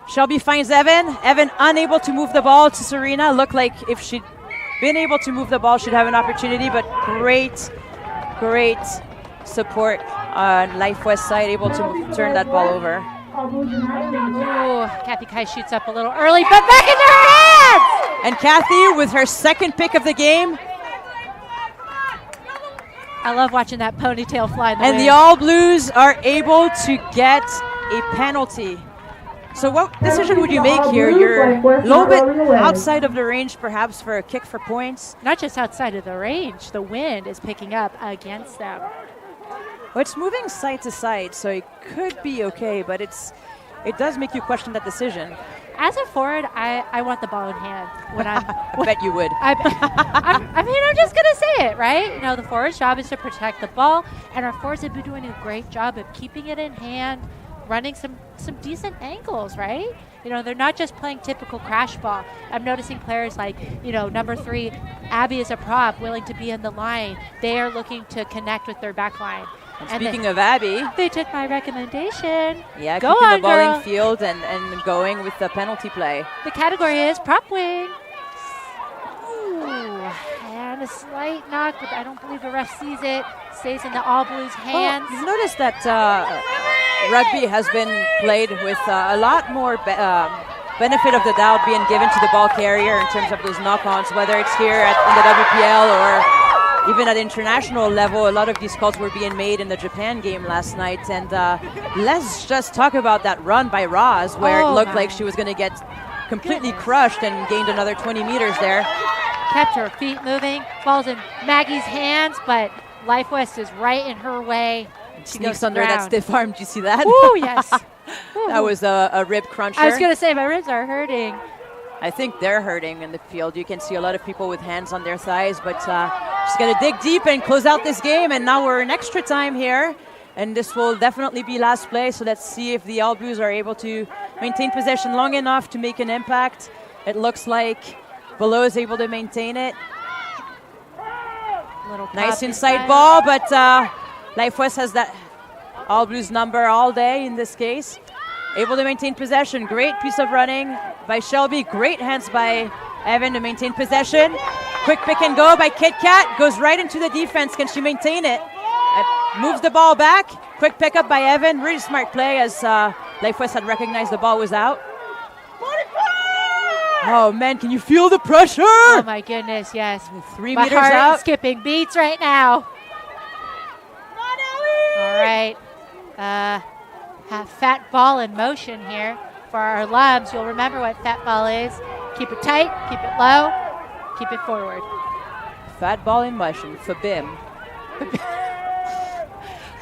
Shelby finds Evan. Evan unable to move the ball to Serena. Looked like if she'd been able to move the ball, she'd have an opportunity, but great support on Life West side, able to turn that ball over. Oh, Kathy Kai shoots up a little early, but back into her hands! And Kathy with her second pick of the game. I love watching that ponytail fly in the wind. And the All Blues are able to get a penalty. So what decision would you make here? You're a little bit outside of the range perhaps for a kick for points. Not just outside of the range, the wind is picking up against them. Well, it's moving side to side, so it could be okay, but it does make you question that decision. As a forward, I want the ball in hand. When I bet you would. I'm just going to say it, right? You know, the forward's job is to protect the ball, and our forwards have been doing a great job of keeping it in hand, running some decent angles, right? You know, they're not just playing typical crash ball. I'm noticing players like, you know, number 3, Abby is a prop, willing to be in the line. They are looking to connect with their back line. And speaking of Abby, they took my recommendation. Yeah, go keeping on, the ball girl. in field and going with the penalty play. The category is prop wing. Ooh, and a slight knock, but I don't believe the ref sees it. Stays in the All Blues' hands. Well, you've noticed that rugby has been played with a lot more benefit of the doubt being given to the ball carrier in terms of those knock-ons, whether it's here in the WPL or even at international level. A lot of these calls were being made in the Japan game last night. And let's just talk about that run by Roz, where it looked like she was going to get completely crushed and gained another 20 meters there. Kept her feet moving. Ball's in Maggie's hands, but Life West is right in her way. She Sneaks under that stiff arm. Did you see that? Ooh, yes. That was a rib cruncher. I was going to say, my ribs are hurting. I think they're hurting in the field. You can see a lot of people with hands on their thighs, but she's got to dig deep and close out this game. And now we're in extra time here, and this will definitely be last play. So let's see if the All Blues are able to maintain possession long enough to make an impact. It looks like Below is able to maintain it. Nice inside ball, but Life West has that All Blues number all day in this case. Able to maintain possession. Great piece of running by Shelby. Great hands by Evan to maintain possession. Quick pick and go by Kit Kat. Goes right into the defense. Can she maintain it? Moves the ball back. Quick pickup by Evan. Really smart play as Life West had recognized the ball was out. Oh man, can you feel the pressure? Oh my goodness, yes. 3 my meters heart out. Is skipping beats right now. All right. Have fat ball in motion here for our alums. You'll remember what fat ball is. Keep it tight, keep it low, keep it forward. Fat ball in motion for BIM.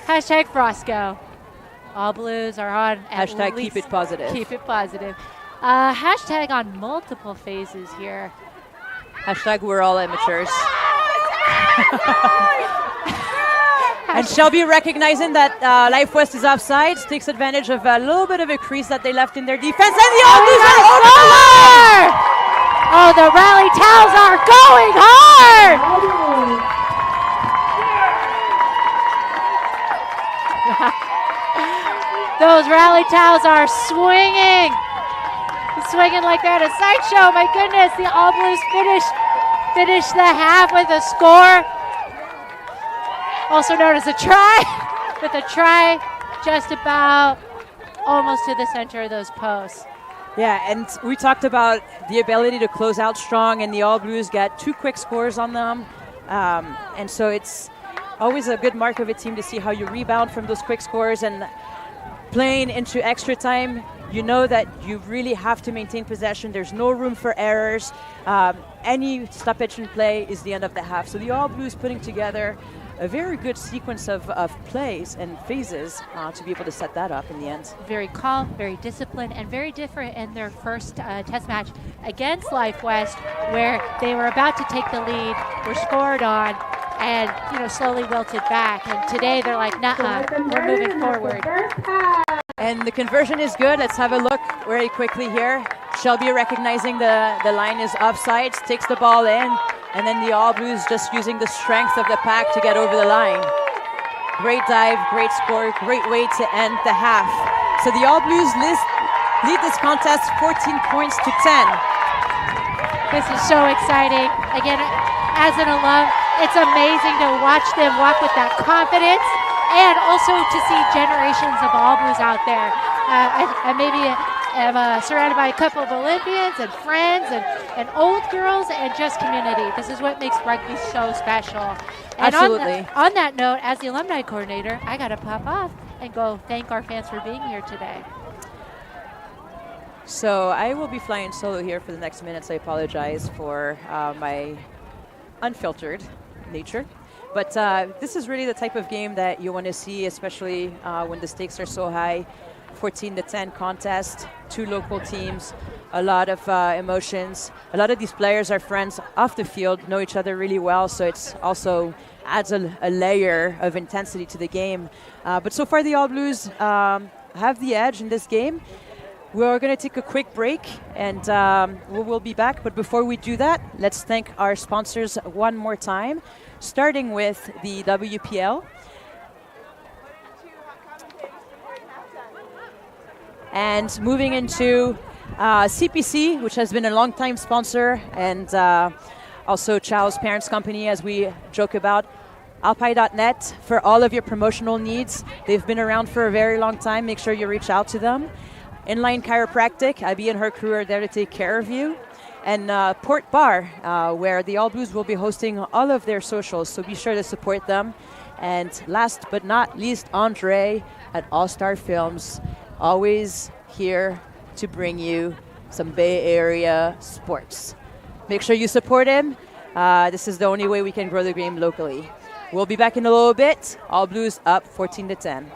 Hashtag Frosco. All Blues are on. Hashtag keep it positive. Keep it positive. Hashtag on multiple phases here. Hashtag we're all amateurs. And Shelby recognizing that Life West is offside, takes advantage of a little bit of a crease that they left in their defense, and the All Blues are over the line! Oh, the rally towels are going hard! Those rally towels are swinging like they're at a sideshow. My goodness, the All Blues finish the half with a score. Also known as a try, with a try just about almost to the center of those posts. Yeah, and we talked about the ability to close out strong, and the All Blues got 2 quick scores on them. And so it's always a good mark of a team to see how you rebound from those quick scores. And playing into extra time, you know that you really have to maintain possession. There's no room for errors. Any stoppage in play is the end of the half. So the All Blues putting together a very good sequence of plays and phases to be able to set that up in the end. Very calm, very disciplined, and very different in their first test match against Life West, where they were about to take the lead, were scored on, and slowly wilted back. And today they're like, nuh-uh, we're moving forward. And the conversion is good. Let's have a look very quickly here. Shelby recognizing the line is offside, takes the ball in, and then the All Blues just using the strength of the pack to get over the line. Great dive, great score, great way to end the half. So the All Blues lead this contest 14 points to 10. This is so exciting. Again, as an alum, it's amazing to watch them walk with that confidence, and also to see generations of All Blues out there. I maybe am surrounded by a couple of Olympians and friends and old girls and just community. This is what makes rugby so special. And absolutely. On that note, as the alumni coordinator, I got to pop off and go thank our fans for being here today. So I will be flying solo here for the next minutes. I apologize for my unfiltered nature. But this is really the type of game that you want to see, especially when the stakes are so high. 14-10 contest, 2 local teams, a lot of emotions. A lot of these players are friends off the field, know each other really well, so it's also adds a layer of intensity to the game. But so far the All Blues have the edge in this game. We're going to take a quick break, and we will be back. But before we do that, let's thank our sponsors one more time, starting with the WPL. And moving into CPC, which has been a long-time sponsor, and also Chow's parents' company, as we joke about. Alpi.net for all of your promotional needs. They've been around for a very long time. Make sure you reach out to them. Inline Chiropractic, Abby and her crew are there to take care of you. And Port Bar, where the All Blues will be hosting all of their socials, so be sure to support them. And last but not least, Andre at All Star Films, always here to bring you some Bay Area sports. Make sure you support him. This is the only way we can grow the game locally. We'll be back in a little bit. All Blues up 14-10.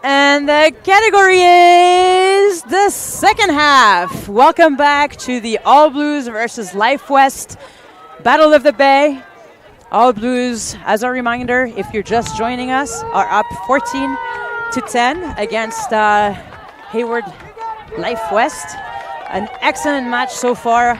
And the category is the second half. Welcome back to the All Blues versus Life West Battle of the Bay. All Blues, as a reminder, if you're just joining us, are up 14-10 against Hayward Life West. An excellent match so far,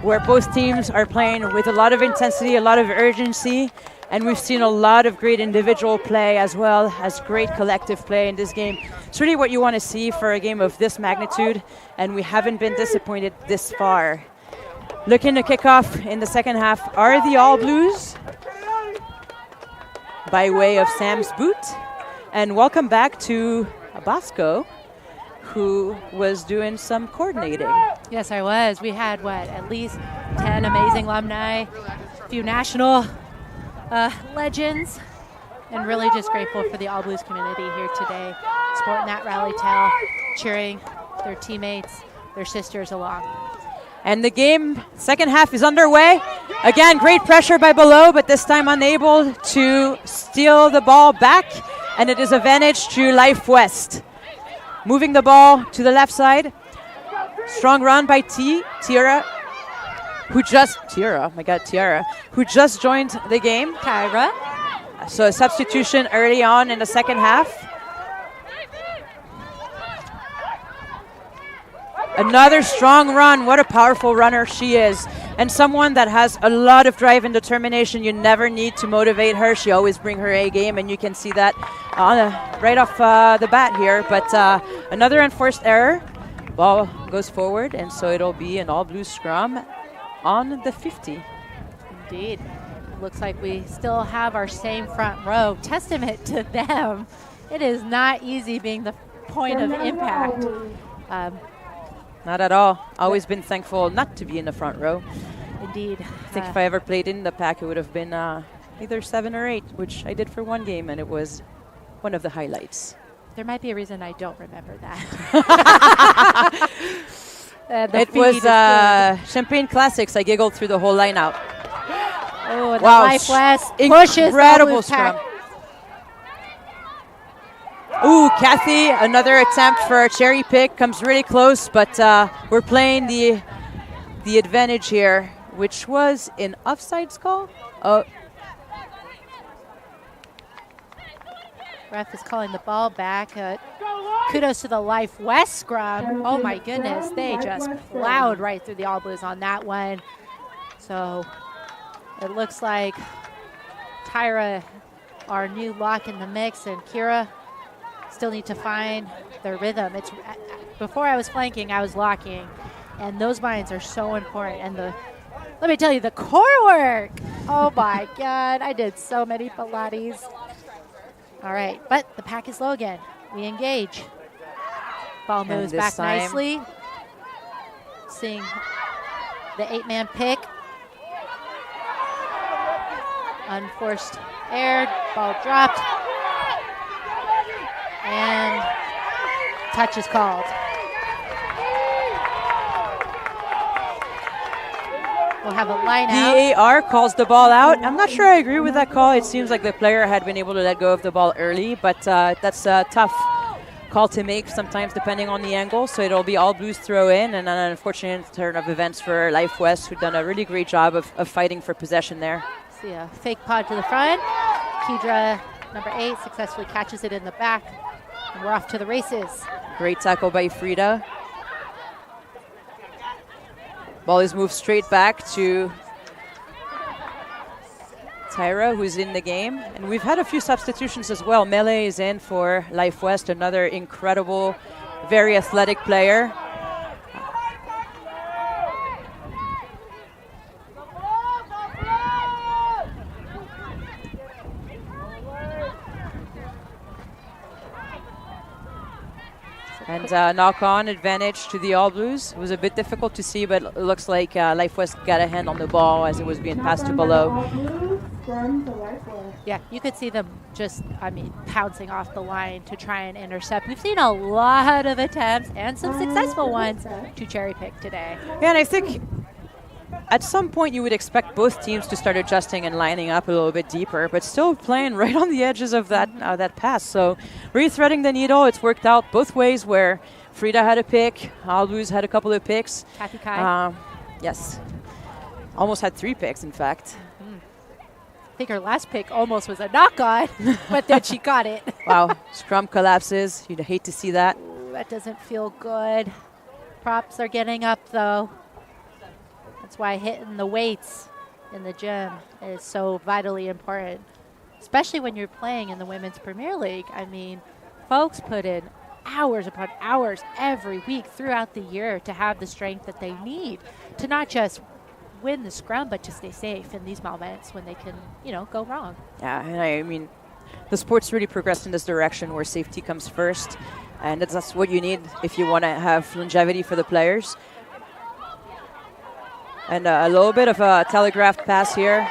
where both teams are playing with a lot of intensity, a lot of urgency, and we've seen a lot of great individual play as well as great collective play in this game. It's really what you want to see for a game of this magnitude, and we haven't been disappointed this far. Looking to kick off in the second half are the All Blues by way of Sam's boot. And welcome back to Bosco, who was doing some coordinating. Yes, I was. We had, at least 10 amazing alumni, a few national legends, and really just grateful for the All Blues community here today, sporting that rally tail, cheering their teammates, their sisters along. And the game, second half is underway. Again, great pressure by below, but this time unable to steal the ball back, and it is advantage to Life West. Moving the ball to the left side. Strong run by Tiara, who just joined the game. Tyra. So a substitution early on in the second half. Another strong run. What a powerful runner she is. And someone that has a lot of drive and determination. You never need to motivate her. She always brings her A game, and you can see that right off the bat here. But another enforced error. Ball goes forward, and so it'll be an All Blues scrum on the 50. Indeed. Looks like we still have our same front row. Testament to them. It is not easy being the point of impact. Not at all. Always been thankful not to be in the front row. Indeed. I think if I ever played in the pack, it would have been either 7 or 8, which I did for one game, and it was one of the highlights. There might be a reason I don't remember that. It was Champagne Classics. I giggled through the whole line out. Oh, and wow, the Life West pushes incredible scrum. Ooh, Kathy, another attempt for a cherry pick. Comes really close, but we're playing the advantage here, which was an offsides call. Oh. Ref is calling the ball back. Kudos to the Life West scrum. Oh my goodness, they just plowed right through the All Blues on that one. So it looks like Tyra, our new lock in the mix, and Kira still need to find their rhythm. It's before I was flanking, I was locking, and those binds are so important. And let me tell you, the core work. Oh my God, I did so many Pilates. All right, but the pack is low again. We engage. Ball moves back nicely. Seeing the 8-man pick. Unforced air, ball dropped. And touch is called. We'll have a line out. VAR calls the ball out. I'm not sure I agree with that call. It seems like the player had been able to let go of the ball early, but that's a tough call to make sometimes depending on the angle. So it'll be All Blues throw in, and an unfortunate turn of events for Life West, who've done a really great job of fighting for possession there. See a fake pod to the front. Kedra, number 8, successfully catches it in the back. And we're off to the races. Great tackle by Frida. Ball is moved straight back to Tyra, who's in the game. And we've had a few substitutions as well. Melee is in for Life West, another incredible, very athletic player. And knock-on advantage to the All Blues. It was a bit difficult to see, but it looks like Life West got a hand on the ball as it was being passed to below. Yeah, you could see them just, pouncing off the line to try and intercept. We've seen a lot of attempts and some successful ones to cherry pick today. Yeah, and I think at some point you would expect both teams to start adjusting and lining up a little bit deeper, but still playing right on the edges of that pass. So re-threading the needle, it's worked out both ways where Frida had a pick, All Blues had a couple of picks. Kathy Kai. Yes. Almost had 3 picks, in fact. I think her last pick almost was a knock-on, but then she got it. Wow. Scrum collapses. You'd hate to see that. Ooh, that doesn't feel good. Props are getting up, though. That's why hitting the weights in the gym is so vitally important, especially when you're playing in the Women's Premier League. I mean, folks put in hours upon hours every week throughout the year to have the strength that they need to not just win the scrum, but to stay safe in these moments when they can, go wrong. Yeah, and I mean, the sport's really progressed in this direction where safety comes first, and that's what you need if you want to have longevity for the players. And a little bit of a telegraphed pass here.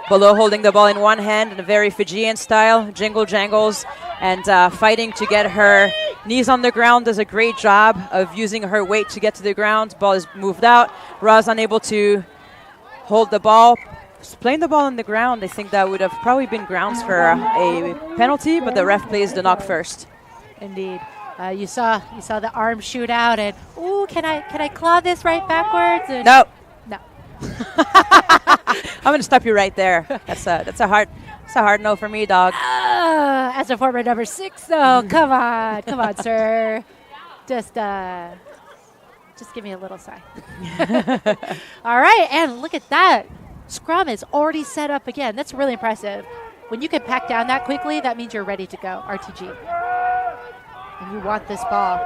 Below holding the ball in one hand in a very Fijian style, jingle jangles, and fighting to get her knees on the ground, does a great job of using her weight to get to the ground. Ball is moved out. Roz unable to hold the ball. Just playing the ball on the ground, I think that would have probably been grounds for a penalty, but the ref plays the knock first. Indeed. You saw the arm shoot out, and ooh, can I claw this right backwards? And No. I'm gonna stop you right there. That's a hard no for me, dog. As a former number 6, though, come on, sir. Just give me a little sign. All right, and look at that. Scrum is already set up again. That's really impressive. When you can pack down that quickly, that means you're ready to go, RTG. And you want this ball.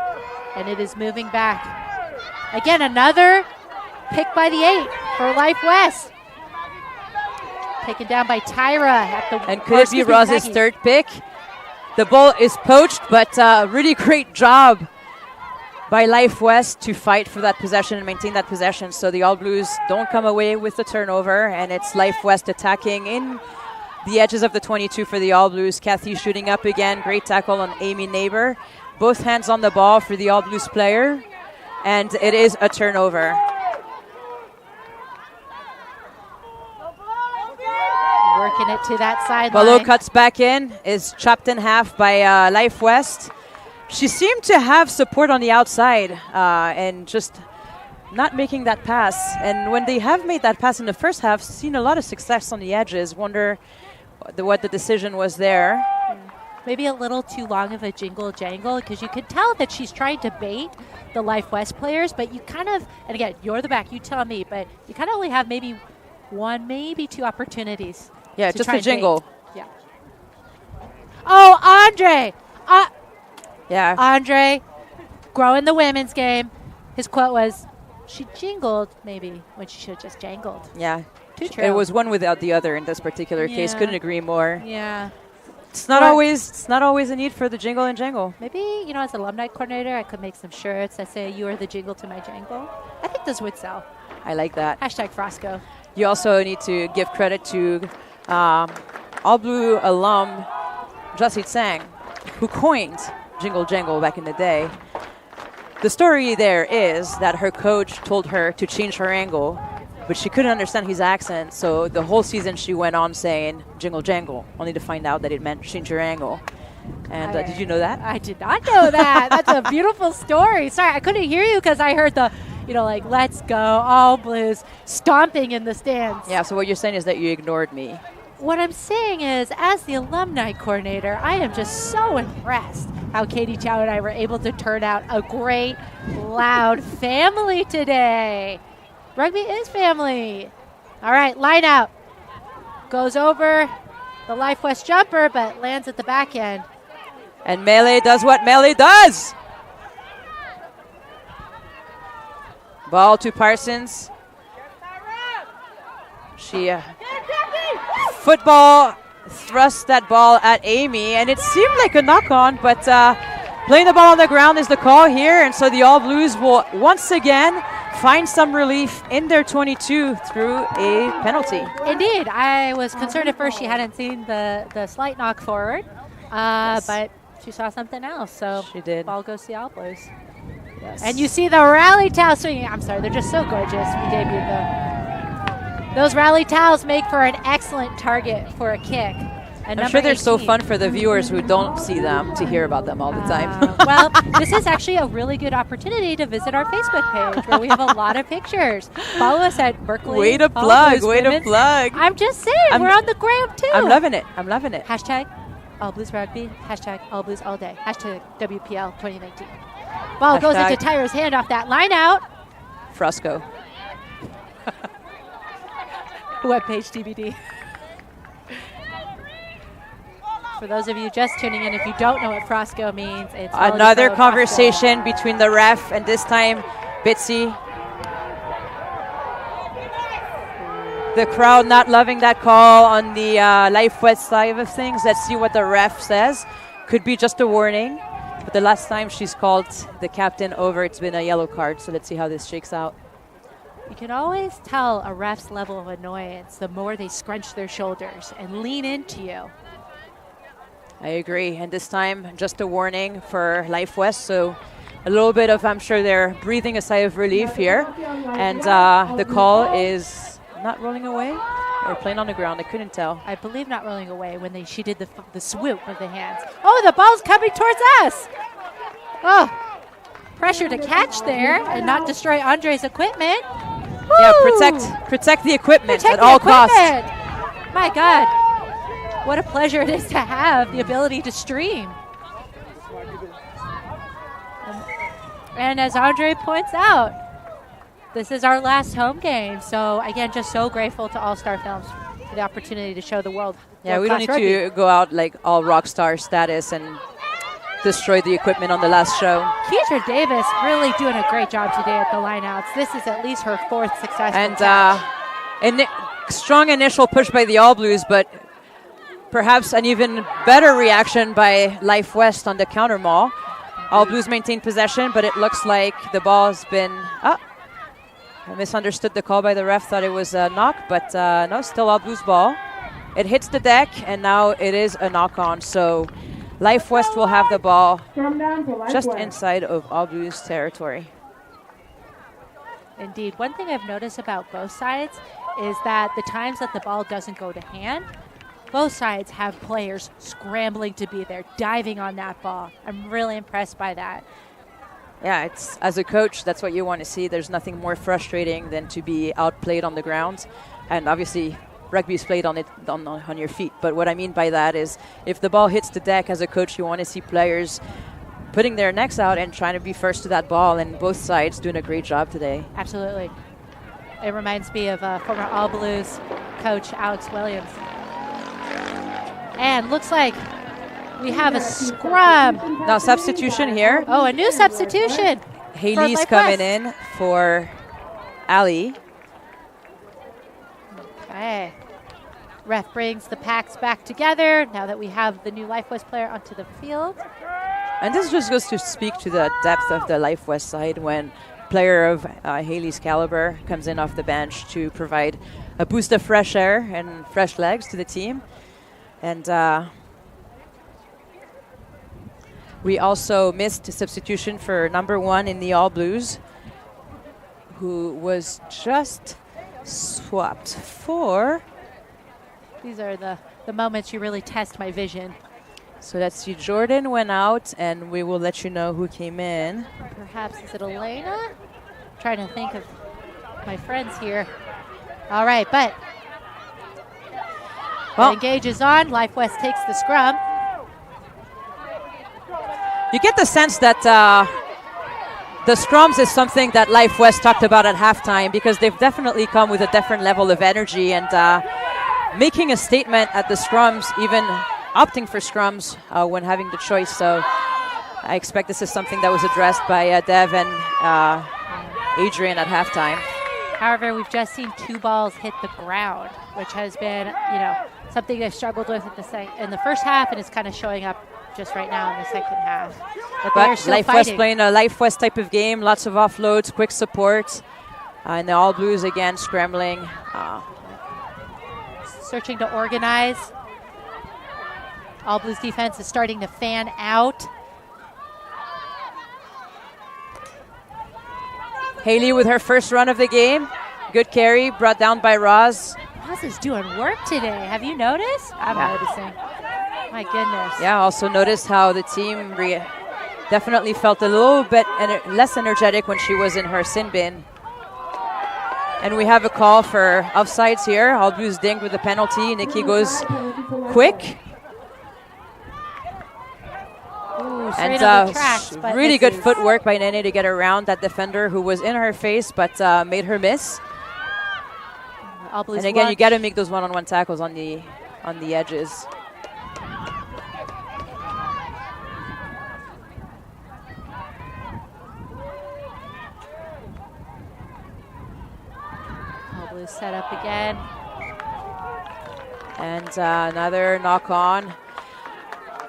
And it is moving back. Again, another pick by the 8 for Life West. Taken down by Tyra at the. And could it be Roz's third pick? The ball is poached, but really great job by Life West to fight for that possession and maintain that possession. So the All Blues don't come away with the turnover, and it's Life West attacking in the edges of the 22 for the All Blues. Kathy shooting up again. Great tackle on Amy Neighbor. Both hands on the ball for the All Blues player, and it is a turnover. Working it to that sideline. Below cuts back in, is chopped in half by Life West. She seemed to have support on the outside and just not making that pass. And when they have made that pass in the first half, seen a lot of success on the edges. Wonder what the decision was there. Maybe a little too long of a jingle jangle, because you could tell that she's trying to bait the Life West players, but you kind of, and again, you're the back, you tell me, but you kind of only have maybe 1, maybe 2 opportunities. Yeah, just a jingle. Bait. Yeah. Oh, Andre! Yeah. Andre, growing the women's game. His quote was, she jingled maybe when she should have just jangled. Yeah. Too true. It was one without the other in this particular case. Couldn't agree more. Yeah. It's not always a need for the jingle and jangle. Maybe, as alumni coordinator, I could make some shirts that say, you are the jingle to my jangle. I think this would sell. I like that. #Frosco. You also need to give credit to All Blue alum Jasit Sang, who coined Jingle Jangle back in the day. The story there is that her coach told her to change her angle, but she couldn't understand his accent, so the whole season she went on saying Jingle Jangle, only to find out that it meant change your angle. And did you know that? I did not know that. That's a beautiful story. Sorry, I couldn't hear you because I heard the, let's go, All Blues, stomping in the stands. Yeah, so what you're saying is that you ignored me. What I'm saying is, as the alumni coordinator, I am just so impressed how Katie Chow and I were able to turn out a great, loud family today. Rugby is family. All right, line out. Goes over the Life West jumper, but lands at the back end. And Melee does what Melee does. Ball to Parsons. She football thrust that ball at Amy, and it seemed like a knock-on, but playing the ball on the ground is the call here, and so the All Blues will once again find some relief in their 22 through a penalty. Indeed. I was concerned at first she hadn't seen the slight knock forward, Yes. but she saw something else, so she did. Ball goes to the All Blues. Yes. And you see the rally towel swinging. I'm sorry, they're just so gorgeous. We debuted them. Those rally towels make for an excellent target for a kick. And I'm sure they're 18. so fun for the viewers who don't see them to hear about them all the time. Well, this is actually a really good opportunity to visit our Facebook page where we have a lot of pictures. Follow us at Berkeley. Way to All plug, Blues way to Women's. plug. I'm just saying, we're on the gram too. I'm loving it. I'm loving it. Hashtag All Blues Rugby. Hashtag All Blues All Day. Hashtag WPL 2019. Ball goes into Tyro's hand off that line out. Frosco. Webpage TBD. For those of you just tuning in, if you don't know what Frosco means, it's Another conversation between the ref and this time Bitsy. The crowd not loving that call on the Life West side of things. Let's see what the ref says. Could be just a warning. But the last time she's called the captain over, it's been a yellow card. So let's see how this shakes out. You can always tell a ref's level of annoyance the more they scrunch their shoulders and lean into you. I agree. And this time, just a warning for Life West. So a little bit of, I'm sure they're breathing a sigh of relief here. And the call is not rolling away or playing on the ground. I couldn't tell. I believe not rolling away when she did the swoop of the hands. Oh, the ball's coming towards us. Oh, pressure to catch there and not destroy Andre's equipment. Yeah, Woo! protect the equipment Protect at the all equipment. costs. My God. What a pleasure it is to have the ability to stream. And as Andre points out, this is our last home game. So, again, just so grateful to All Star Films for the opportunity to show the world. Yeah, we don't need to go out like all rock star status and destroy the equipment on the last show. Keisha Davis really doing a great job today at the lineouts. This is at least her fourth successful And catch. strong initial push by the All Blues, but perhaps an even better reaction by Life West on the counter maul. All Blues maintain possession, but it looks like the ball has been up. I misunderstood the call by the ref, thought it was a knock, but no, still All Blues ball. It hits the deck, and now it is a knock-on. So Life West will have the ball just inside of All Blues territory. Indeed. One thing I've noticed about both sides is that the times that the ball doesn't go to hand, both sides have players scrambling to be there, diving on that ball. I'm really impressed by that. Yeah, it's as a coach, that's what you want to see. There's nothing more frustrating than to be outplayed on the ground. And obviously, rugby is played on your feet. But what I mean by that is if the ball hits the deck as a coach, you want to see players putting their necks out and trying to be first to that ball. And both sides doing a great job today. Absolutely. It reminds me of former All Blues coach Alex Williams. And looks like we have a scrum. Now substitution here. Oh, a new substitution. Haley's coming in for Ali. Okay. Ref brings the packs back together now that we have the new Life West player onto the field. And this just goes to speak to the depth of the Life West side when a player of Haley's caliber comes in off the bench to provide a boost of fresh air and fresh legs to the team. And we also missed a substitution for number 1 in the All Blues, who was just swapped for. These are the moments you really test my vision. So let's see, Jordan went out, and we will let you know who came in. Perhaps, is it Elena? Trying to think of my friends here. All right, but well, engage is on. Life West takes the scrum. You get the sense that the scrums is something that Life West talked about at halftime because they've definitely come with a different level of energy and making a statement at the scrums, even opting for scrums when having the choice. So I expect this is something that was addressed by Dev and Adrian at halftime. However, we've just seen 2 balls hit the ground, which has been, something they've struggled with in the first half, and it's kind of showing up just right now in the second half. But they're still Life fighting. West playing a Life West type of game, lots of offloads, quick support, and the All Blues again scrambling. Searching to organize. All Blues defense is starting to fan out. Haley with her first run of the game. Good carry, brought down by Roz. Roz is doing work today. Have you noticed? I'm noticing. My goodness. Yeah, also noticed how the team definitely felt a little bit less energetic when she was in her sin bin. And we have a call for offsides here. All Blues dinged with a penalty. Nikki goes quick. Ooh, and really good footwork by Nene to get around that defender who was in her face but made her miss. And again, you got to make those one-on-one tackles on the edges. All Blues set up again. And another knock on.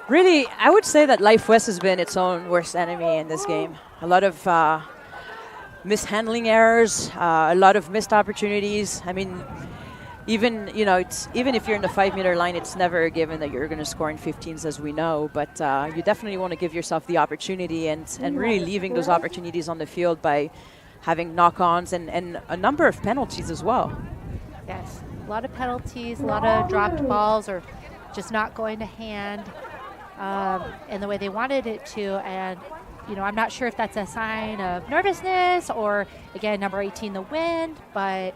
Really, I would say that Life West has been its own worst enemy in this game. A lot of mishandling errors, a lot of missed opportunities. I mean, even if you're in the 5-meter line, it's never a given that you're going to score in 15s, as we know. But you definitely want to give yourself the opportunity and really leaving those opportunities on the field by having knock-ons and a number of penalties as well. Yes, a lot of penalties, a lot of dropped balls or just not going to hand. In the way they wanted it to, and I'm not sure if that's a sign of nervousness or, again, number 18, the wind, but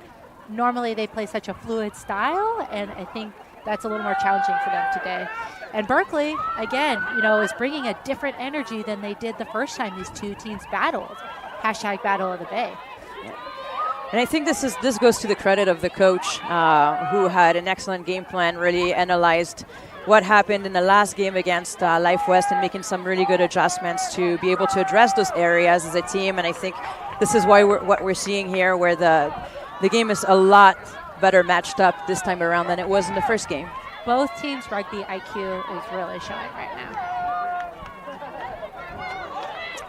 normally they play such a fluid style, and I think that's a little more challenging for them today. And Berkeley, again, is bringing a different energy than they did the first time these two teams battled. # Battle of the Bay. And I think this goes to the credit of the coach who had an excellent game plan, really analyzed what happened in the last game against Life West and making some really good adjustments to be able to address those areas as a team. And I think this is why what we're seeing here, where the game is a lot better matched up this time around than it was in the first game. Both teams' rugby IQ is really showing right now.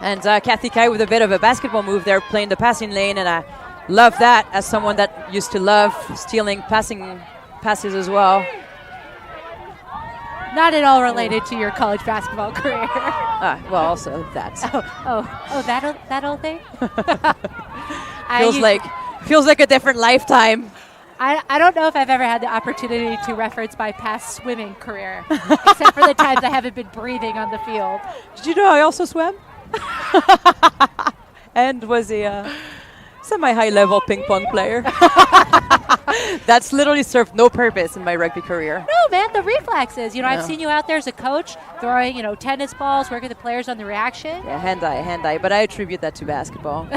And Kathy Kai with a bit of a basketball move there, playing the passing lane, and I love that as someone that used to love stealing passing passes as well. Not at all related to your college basketball career. Well, also that. That old thing? Feels like a different lifetime. I don't know if I've ever had the opportunity to reference my past swimming career, except for the times I haven't been breathing on the field. Did you know I also swam? And was a semi-high level ping pong player. That's literally served no purpose in my rugby career. No, man, the reflexes. I've seen you out there as a coach throwing, tennis balls, working the players on the reaction. Yeah, hand-eye. But I attribute that to basketball.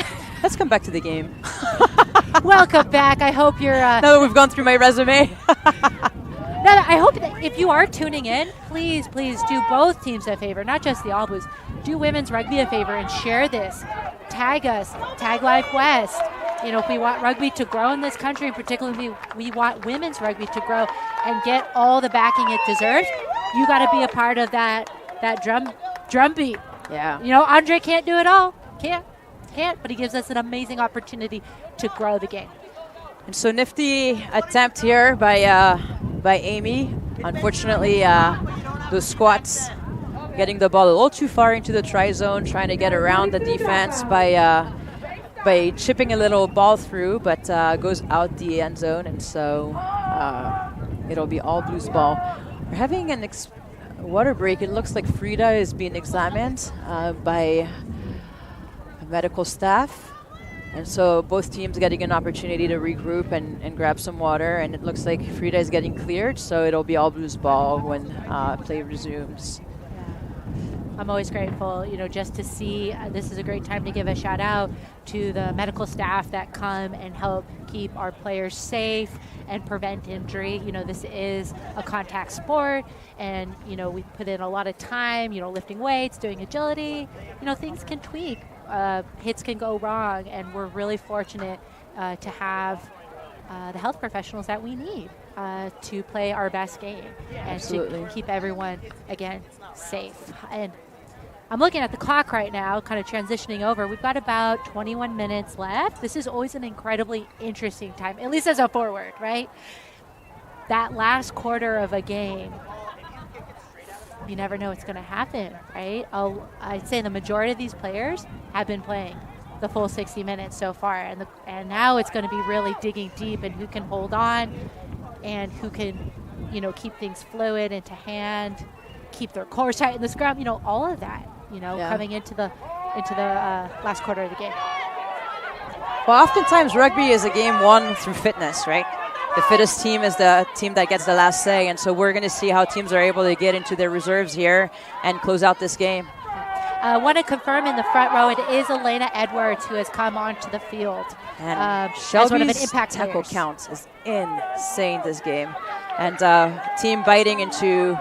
Let's come back to the game. Welcome back. I hope you're... now that we've gone through my resume. Now, I hope that if you are tuning in, please do both teams a favor, not just the All Blues. Do women's rugby a favor and share this. Tag us. Tag Life West. If we want rugby to grow in this country, and particularly we want women's rugby to grow and get all the backing it deserves, you got to be a part of that drum beat. Yeah. Andre can't do it all. Can't, but he gives us an amazing opportunity to grow the game. And so nifty attempt here by Amy. Unfortunately, those squats getting the ball a little too far into the try zone, trying to get around the defense by chipping a little ball through, but goes out the end zone, and so it'll be All Blues ball. We're having an water break. It looks like Frida is being examined by medical staff, and so both teams getting an opportunity to regroup and grab some water, and it looks like Frida is getting cleared, so it'll be All Blues ball when play resumes. I'm always grateful, just to see. This is a great time to give a shout out to the medical staff that come and help keep our players safe and prevent injury. This is a contact sport, and we put in a lot of time, lifting weights, doing agility. Things can tweak, hits can go wrong, and we're really fortunate to have the health professionals that we need to play our best game and Absolutely. to keep everyone, again, safe. And I'm looking at the clock right now, kind of transitioning over. We've got about 21 minutes left. This is always an incredibly interesting time, at least as a forward, right? That last quarter of a game, you never know what's going to happen, right? I'd say the majority of these players have been playing the full 60 minutes so far. And now it's going to be really digging deep and who can hold on and who can, keep things fluid into hand, keep their cores tight in the scrum, all of that, coming into the last quarter of the game. Well, oftentimes rugby is a game won through fitness, right? The fittest team is the team that gets the last say, and so we're going to see how teams are able to get into their reserves here and close out this game. I want to confirm in the front row it is Elena Edwards who has come onto the field. And as one of an Shelby's impact tackle players. count is insane this game. And team biting into,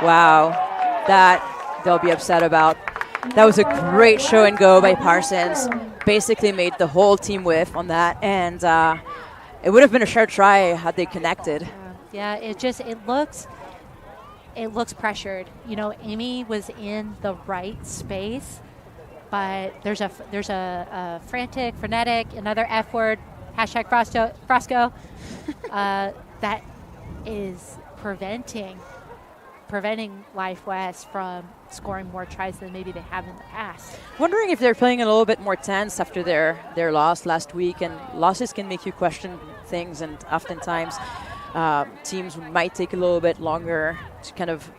wow, that they'll be upset about. That was a great show and go by Parsons. Basically made the whole team whiff on that, and it would have been a sure try had they connected. Yeah, it looks pressured. Amy was in the right space, but there's a frenetic, another F word, hashtag Frosco, that is preventing Life West from scoring more tries than maybe they have in the past. Wondering if they're playing a little bit more tense after their loss last week, and losses can make you question things, and oftentimes teams might take a little bit longer to kind of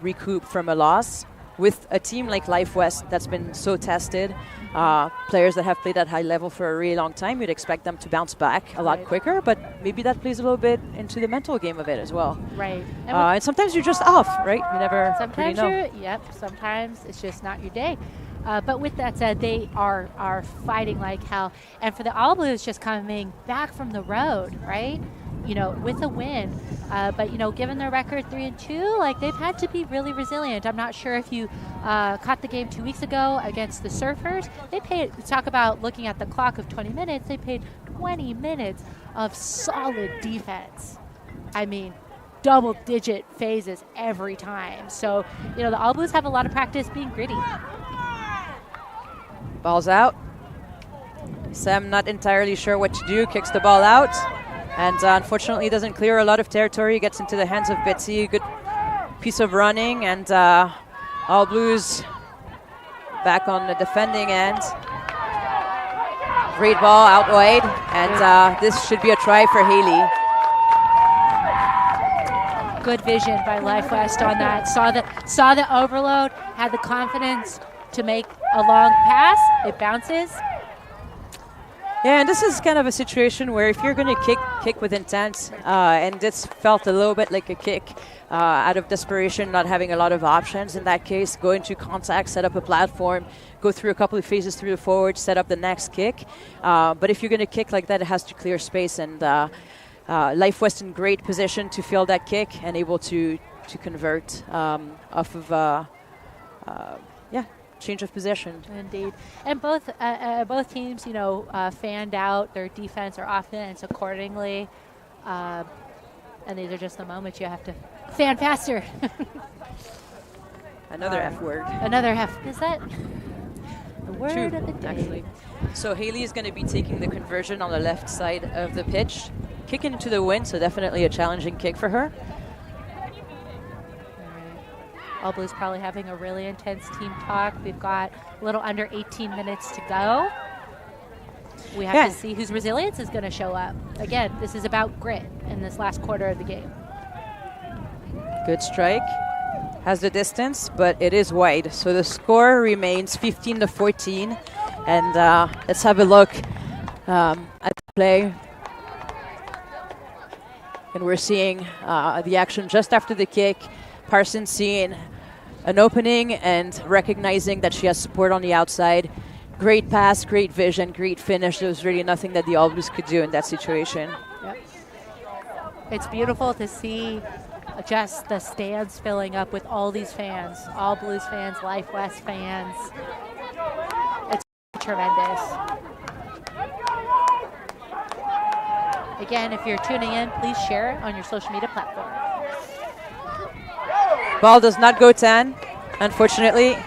recoup from a loss. With a team like Life West that's been so tested, players that have played at high level for a really long time, you'd expect them to bounce back a lot quicker, but maybe that plays a little bit into the mental game of it as well. Right. And sometimes you're just off, right? You never really know. Sometimes it's just not your day. But with that said, they are fighting like hell. And for the All Blues just coming back from the road, right? With a win. But, given their record 3-2, they've had to be really resilient. I'm not sure if you caught the game 2 weeks ago against the Surfers. Talk about looking at the clock of 20 minutes. They played 20 minutes of solid defense. I mean, double-digit phases every time. So, the All Blues have a lot of practice being gritty. Ball's out. Sam not entirely sure what to do, kicks the ball out. And unfortunately doesn't clear a lot of territory, gets into the hands of Bitsy. Good piece of running, and All Blues back on the defending end. Great ball out wide, and this should be a try for Haley. Good vision by Life West on that. Saw the overload, had the confidence to make a long pass. It bounces. Yeah, and this is kind of a situation where if you're going to kick with intent, and this felt a little bit like a kick out of desperation, not having a lot of options in that case, go into contact, set up a platform, go through a couple of phases through the forward, set up the next kick. But if you're going to kick like that, it has to clear space, and Life West in great position to field that kick and able to convert off of change of possession. Indeed. And both teams, fanned out their defense or offense accordingly. And these are just the moments you have to fan faster. Another F word. Another F. Is that the word Two, of the day? actually. So Haley is going to be taking the conversion on the left side of the pitch. Kicking into the wind, so definitely a challenging kick for her. All Blues probably having a really intense team talk. We've got a little under 18 minutes to go. We have to see whose resilience is going to show up. Again, this is about grit in this last quarter of the game. Good strike. Has the distance, but it is wide. So the score remains 15-14. And let's have a look at the play. And we're seeing the action just after the kick. Parsons seeing an opening and recognizing that she has support on the outside. Great pass, great vision, great finish. There was really nothing that the All Blues could do in that situation. Yep. It's beautiful to see just the stands filling up with all these fans. All Blues fans, Life West fans. It's tremendous. Again, if you're tuning in, please share it on your social media platform. Ball does not go 10, unfortunately.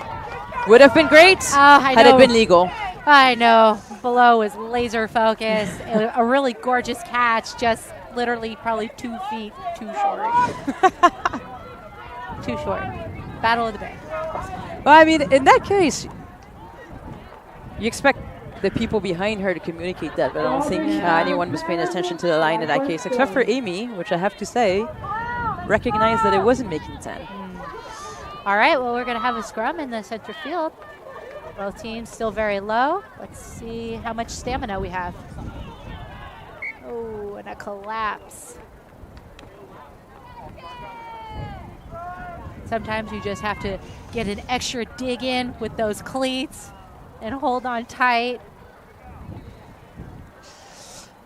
Would have been great had it been legal. I know. Below is laser focused. A really gorgeous catch, just literally probably 2 feet too short. Too short. Battle of the Bay. Well, I mean, in that case, You expect the people behind her to communicate that, but I don't think anyone was paying attention to the line in that case, except for Amy, which I have to say, recognized that it wasn't making 10. All right, well, we're going to have a scrum in the center field. Both teams still very low. Let's see how much stamina we have. Oh, and a collapse. Sometimes you just have to get an extra dig in with those cleats and hold on tight.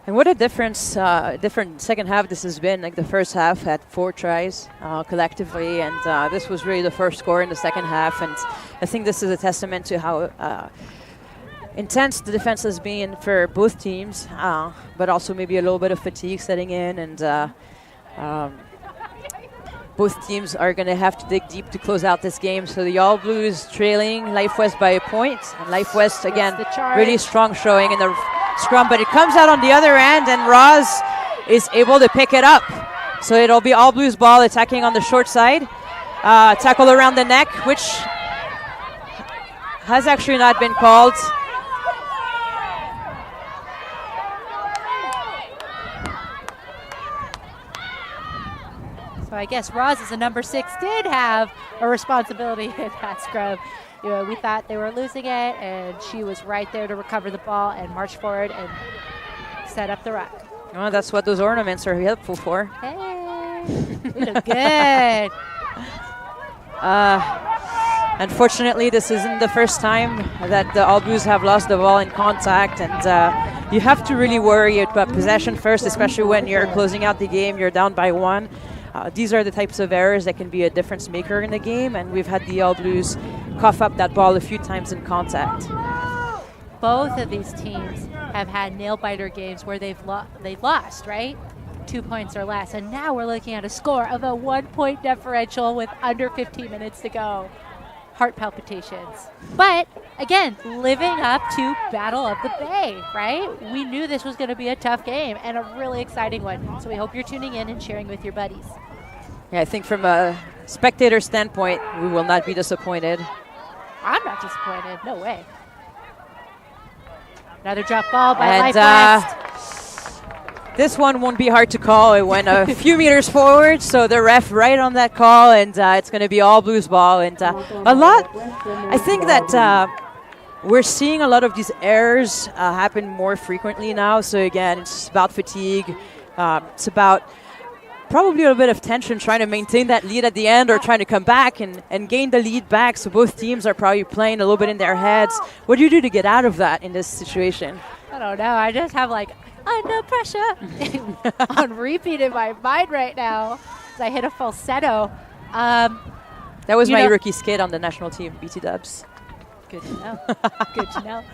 And what a difference, different second half this has been. Like the first half had 4 tries collectively, and this was really the first score in the second half. And I think this is a testament to how intense the defense has been for both teams, but also maybe a little bit of fatigue setting in. And both teams are going to have to dig deep to close out this game. So the All Blues trailing Life West by a point. And Life West, again, really strong showing in the scrum, but it comes out on the other end, and Roz is able to pick it up. So it'll be All Blues ball attacking on the short side. Tackle around the neck, which has actually not been called. So I guess Roz, as a number 6, did have a responsibility in that scrum. You know, we thought they were losing it, and she was right there to recover the ball and march forward and set up the ruck. Well, that's what those ornaments are helpful for. Hey, we look good. Unfortunately, this isn't the first time that the All Blues have lost the ball in contact, and you have to really worry about possession first, especially when you're closing out the game, you're down by 1. These are the types of errors that can be a difference maker in the game, and we've had the All Blues cough up that ball a few times in contact. Both of these teams have had nail-biter games where they've lost, right? 2 points or less, and now we're looking at a score of a 1-point differential with under 15 minutes to go. Heart palpitations. But, again, living up to Battle of the Bay, right? We knew this was going to be a tough game and a really exciting one, so we hope you're tuning in and sharing with your buddies. Yeah, I think from a spectator standpoint, we will not be disappointed. I'm not disappointed. No way. Another drop ball by Life West. This one won't be hard to call. It went a few meters forward, so the ref right on that call, and it's going to be All Blues ball. And I think that we're seeing a lot of these errors happen more frequently now. So again, it's about fatigue. It's about probably a little bit of tension trying to maintain that lead at the end or trying to come back and gain the lead back. So both teams are probably playing a little bit in their heads. What do you do to get out of that in this situation? I don't know. I just have under pressure on repeat in my mind right now as I hit a falsetto. That was my rookie skid on the national team, BT Dubs. Good to know. Good to know.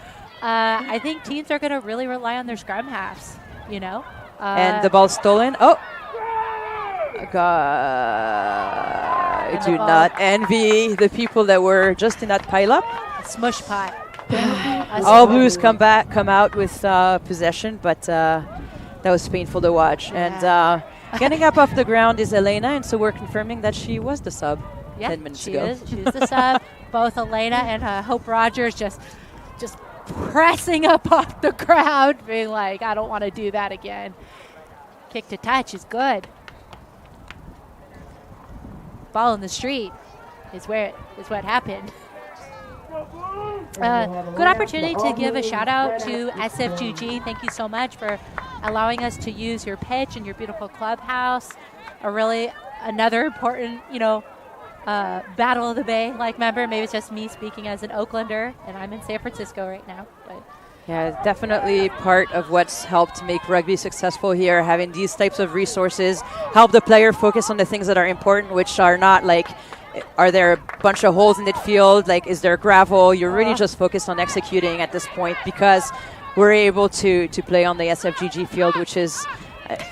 I think teams are going to really rely on their scrum halves, you know. And the ball's stolen. Oh! God, I do not envy the people that were just in that pileup. Smush pot. All Blues come out with possession, but that was painful to watch. And getting up off the ground is Elena, and so we're confirming that she was the sub 10 minutes ago. She is the sub. Both Elena and Hope Rogers just pressing up off the ground, being like, I don't want to do that again. Kick to touch is good. Ball in the street is what happened. Good opportunity to give a shout out to SFGG. Thank you so much for allowing us to use your pitch and your beautiful clubhouse. Another important, Battle of the Bay like member. Maybe it's just me speaking as an Oaklander, and I'm in San Francisco right now. But yeah, definitely part of what's helped make rugby successful here. Having these types of resources help the player focus on the things that are important, which are not like, are there a bunch of holes in the field? Like, is there gravel? You're really just focused on executing at this point because we're able to play on the SFGG field, which is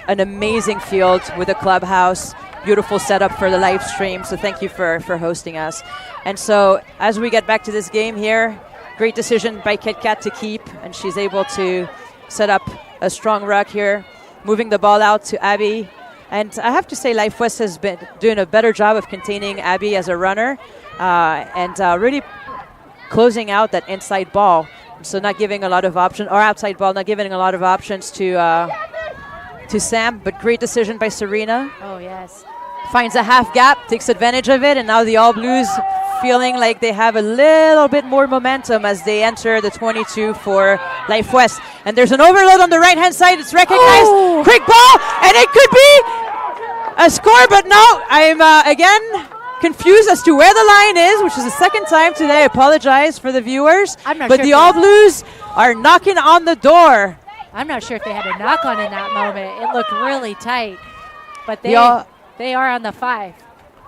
an amazing field with a clubhouse, beautiful setup for the live stream. So thank you for hosting us. And so as we get back to this game here, great decision by Kit Kat to keep, and she's able to set up a strong ruck here, moving the ball out to Abby. And I have to say Life West has been doing a better job of containing Abby as a runner and really closing out that inside ball. So not giving a lot of options, or outside ball, not giving a lot of options to Sam, but great decision by Serena. Oh, yes. Finds a half gap, takes advantage of it, and now the All Blues feeling like they have a little bit more momentum as they enter the 22 for Life West. And there's an overload on the right-hand side. It's recognized. Oh. Quick ball, and it could be a score, but no, I'm again confused as to where the line is, which is the second time today. I apologize for the viewers. I'm not but sure the All Blues are knocking on the door. I'm not sure if they had a knock on in that moment. It looked really tight. But they are on the 5.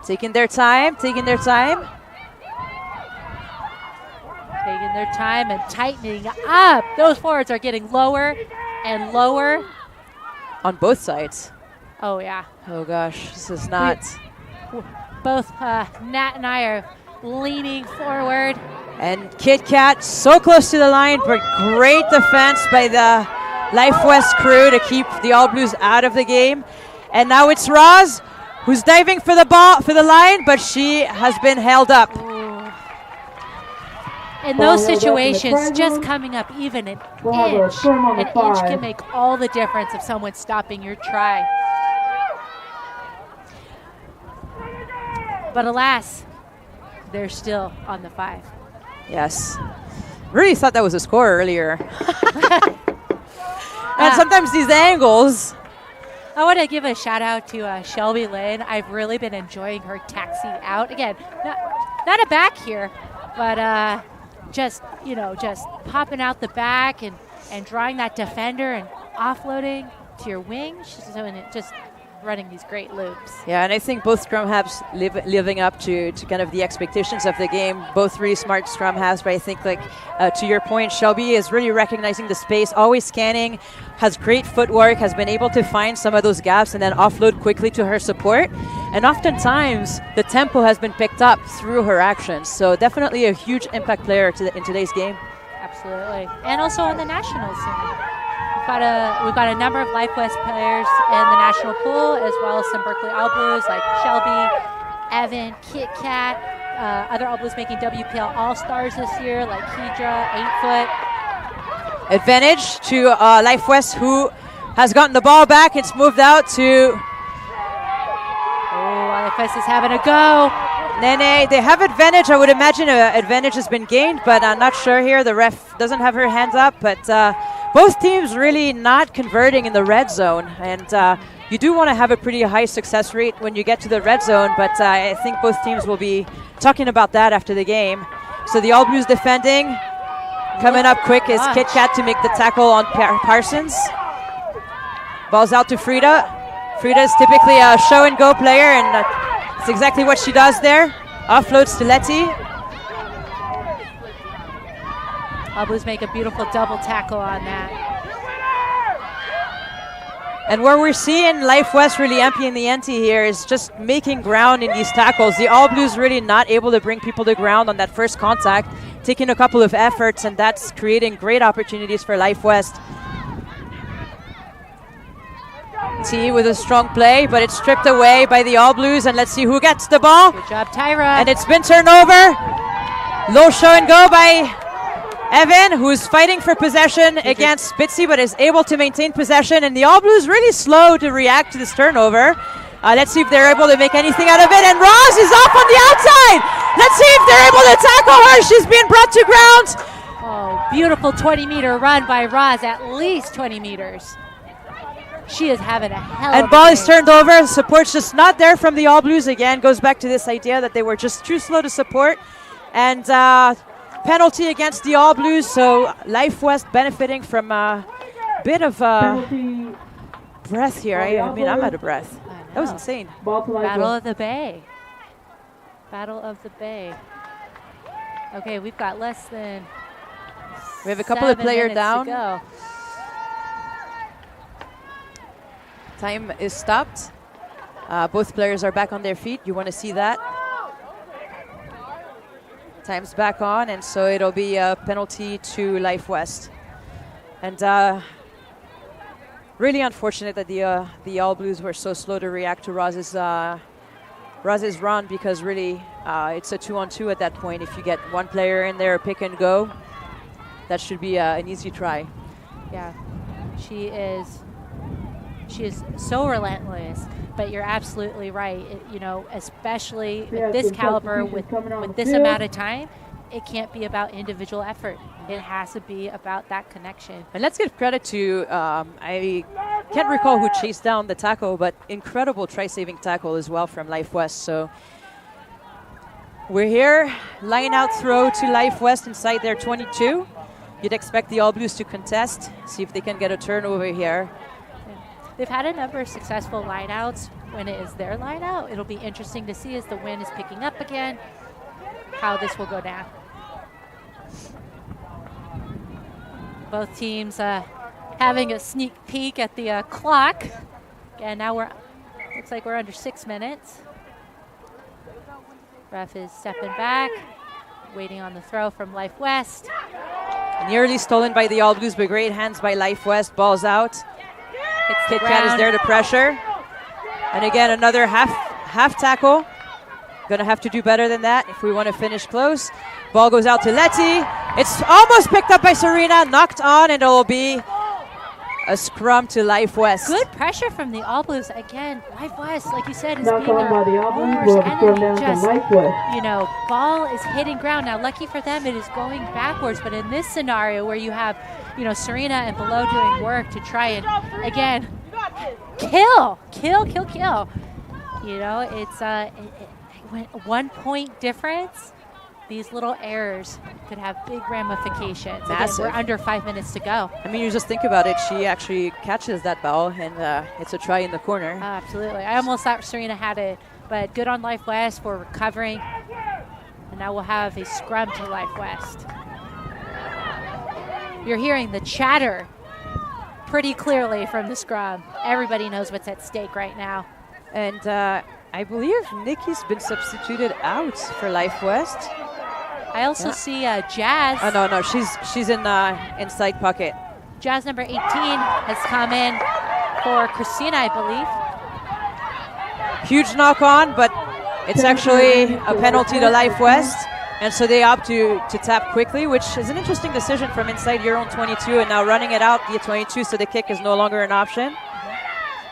Taking their time. Taking their time and tightening up. Those forwards are getting lower and lower. On both sides. Oh, yeah. Oh, gosh. This is not... Both Nat and I are leaning forward. And Kit Kat so close to the line, but great defense by the Life West crew to keep the All Blues out of the game. And now it's Roz who's diving for the ball, for the line, but she has been held up. In those situations, just coming up even an inch can make all the difference of someone stopping your try. But alas, they're still on the 5. Yes. Really thought that was a score earlier. And sometimes these angles. I want to give a shout out to Shelby Lynn. I've really been enjoying her taxi out. Again, not a back here, but just popping out the back and drawing that defender and offloading to your wing. She's doing it, just running these great loops. Yeah, and I think both scrum halves living up to kind of the expectations of the game. Both really smart scrum halves, but I think to your point, Shelby is really recognizing the space, always scanning, has great footwork, has been able to find some of those gaps and then offload quickly to her support. And oftentimes, the tempo has been picked up through her actions. So definitely a huge impact player in today's game. Absolutely. And also on the national scene. We've got a number of Life West players in the national pool, as well as some Berkeley All Blues like Shelby, Evan, Kit Kat, other All Blues making WPL All-Stars this year like Kedra, 8-foot. Advantage to Life West, who has gotten the ball back. It's moved out to... Life West is having a go. Nene, they have advantage. I would imagine advantage has been gained, but I'm not sure here. The ref doesn't have her hands up, but both teams really not converting in the red zone. And you do want to have a pretty high success rate when you get to the red zone, but I think both teams will be talking about that after the game. So the All Blues defending. Coming up quick is Kit Kat to make the tackle on Parsons. Ball's out to Frida. Frida is typically a show-and-go player, and that's exactly what she does there. Offloads to Letty. All Blues make a beautiful double tackle on that. And where we're seeing Life West really emptying the ante here is just making ground in these tackles. The All Blues really not able to bring people to ground on that first contact, taking a couple of efforts, and that's creating great opportunities for Life West. T with a strong play, but it's stripped away by the All Blues, and let's see who gets the ball. Good job, Tyra. And it's been turned over. Low show and go by Evan, who's fighting for possession against Bitsy, but is able to maintain possession, and the All Blues really slow to react to this turnover. Let's see if they're able to make anything out of it, and Roz is off on the outside. Let's see if they're able to tackle her. She's being brought to ground. Oh, beautiful 20-meter run by Roz, at least 20 meters. She is having a hell of a And ball game. is turned over. Support's just not there from the All Blues again. Goes back to this idea that they were just too slow to support. And penalty against the All Blues. So Life West benefiting from a bit of breath here. I mean, I'm out of breath. That was insane. Battle of the Bay. Battle of the Bay. Okay, we've got less than We have a couple of players down. To go. Time is stopped. Both players are back on their feet. You want to see that. Time's back on, and so it'll be a penalty to Life West. And really unfortunate that the All Blues were so slow to react to Roz's run, because really it's a 2-on-2 at that point. If you get one player in there, pick and go. that should be an easy try. Yeah, she is so relentless. But you're absolutely right. Especially at this caliber with this amount of time, it can't be about individual effort. It has to be about that connection. And let's give credit to, I can't recall who chased down the tackle, but incredible try-saving tackle as well from Life West. So we're here, line out throw to Life West inside their 22. You'd expect the All Blues to contest, see if they can get a turnover here. They've had a number of successful lineouts when it is their lineout. It'll be interesting to see as the wind is picking up again how this will go down. Both teams having a sneak peek at the clock. And now looks like we're under 6 minutes. Ref is stepping back, waiting on the throw from Life West. Nearly stolen by the All Blues, but great hands by Life West. Ball's out. Kit Kat is there to pressure. And again, another half tackle. Going to have to do better than that if we want to finish close. Ball goes out to Letty. It's almost picked up by Serena, knocked on, and it'll be a scrum to Life West. Good pressure from the All Blues. Again, Life West, like you said, is being their worst enemy. Just, ball is hitting ground. Now, lucky for them, it is going backwards. But in this scenario where you have, Serena and Below doing work to try and, again, kill. It's it went 1 point difference. These little errors could have big ramifications. Again, we're under 5 minutes to go. I mean, you just think about it. She actually catches that ball, and it's a try in the corner. Absolutely. I almost thought Serena had it, but good on Life West for recovering. And now we'll have a scrum to Life West. You're hearing the chatter pretty clearly from the scrum. Everybody knows what's at stake right now. And I believe Nikki's been substituted out for Life West. I also see Jazz. Oh, no, she's in inside pocket. Jazz number 18 has come in for Christina, I believe. Huge knock on, but it's actually a penalty to Life West. And so they opt to tap quickly, which is an interesting decision from inside your own 22 and now running it out via 22, so the kick is no longer an option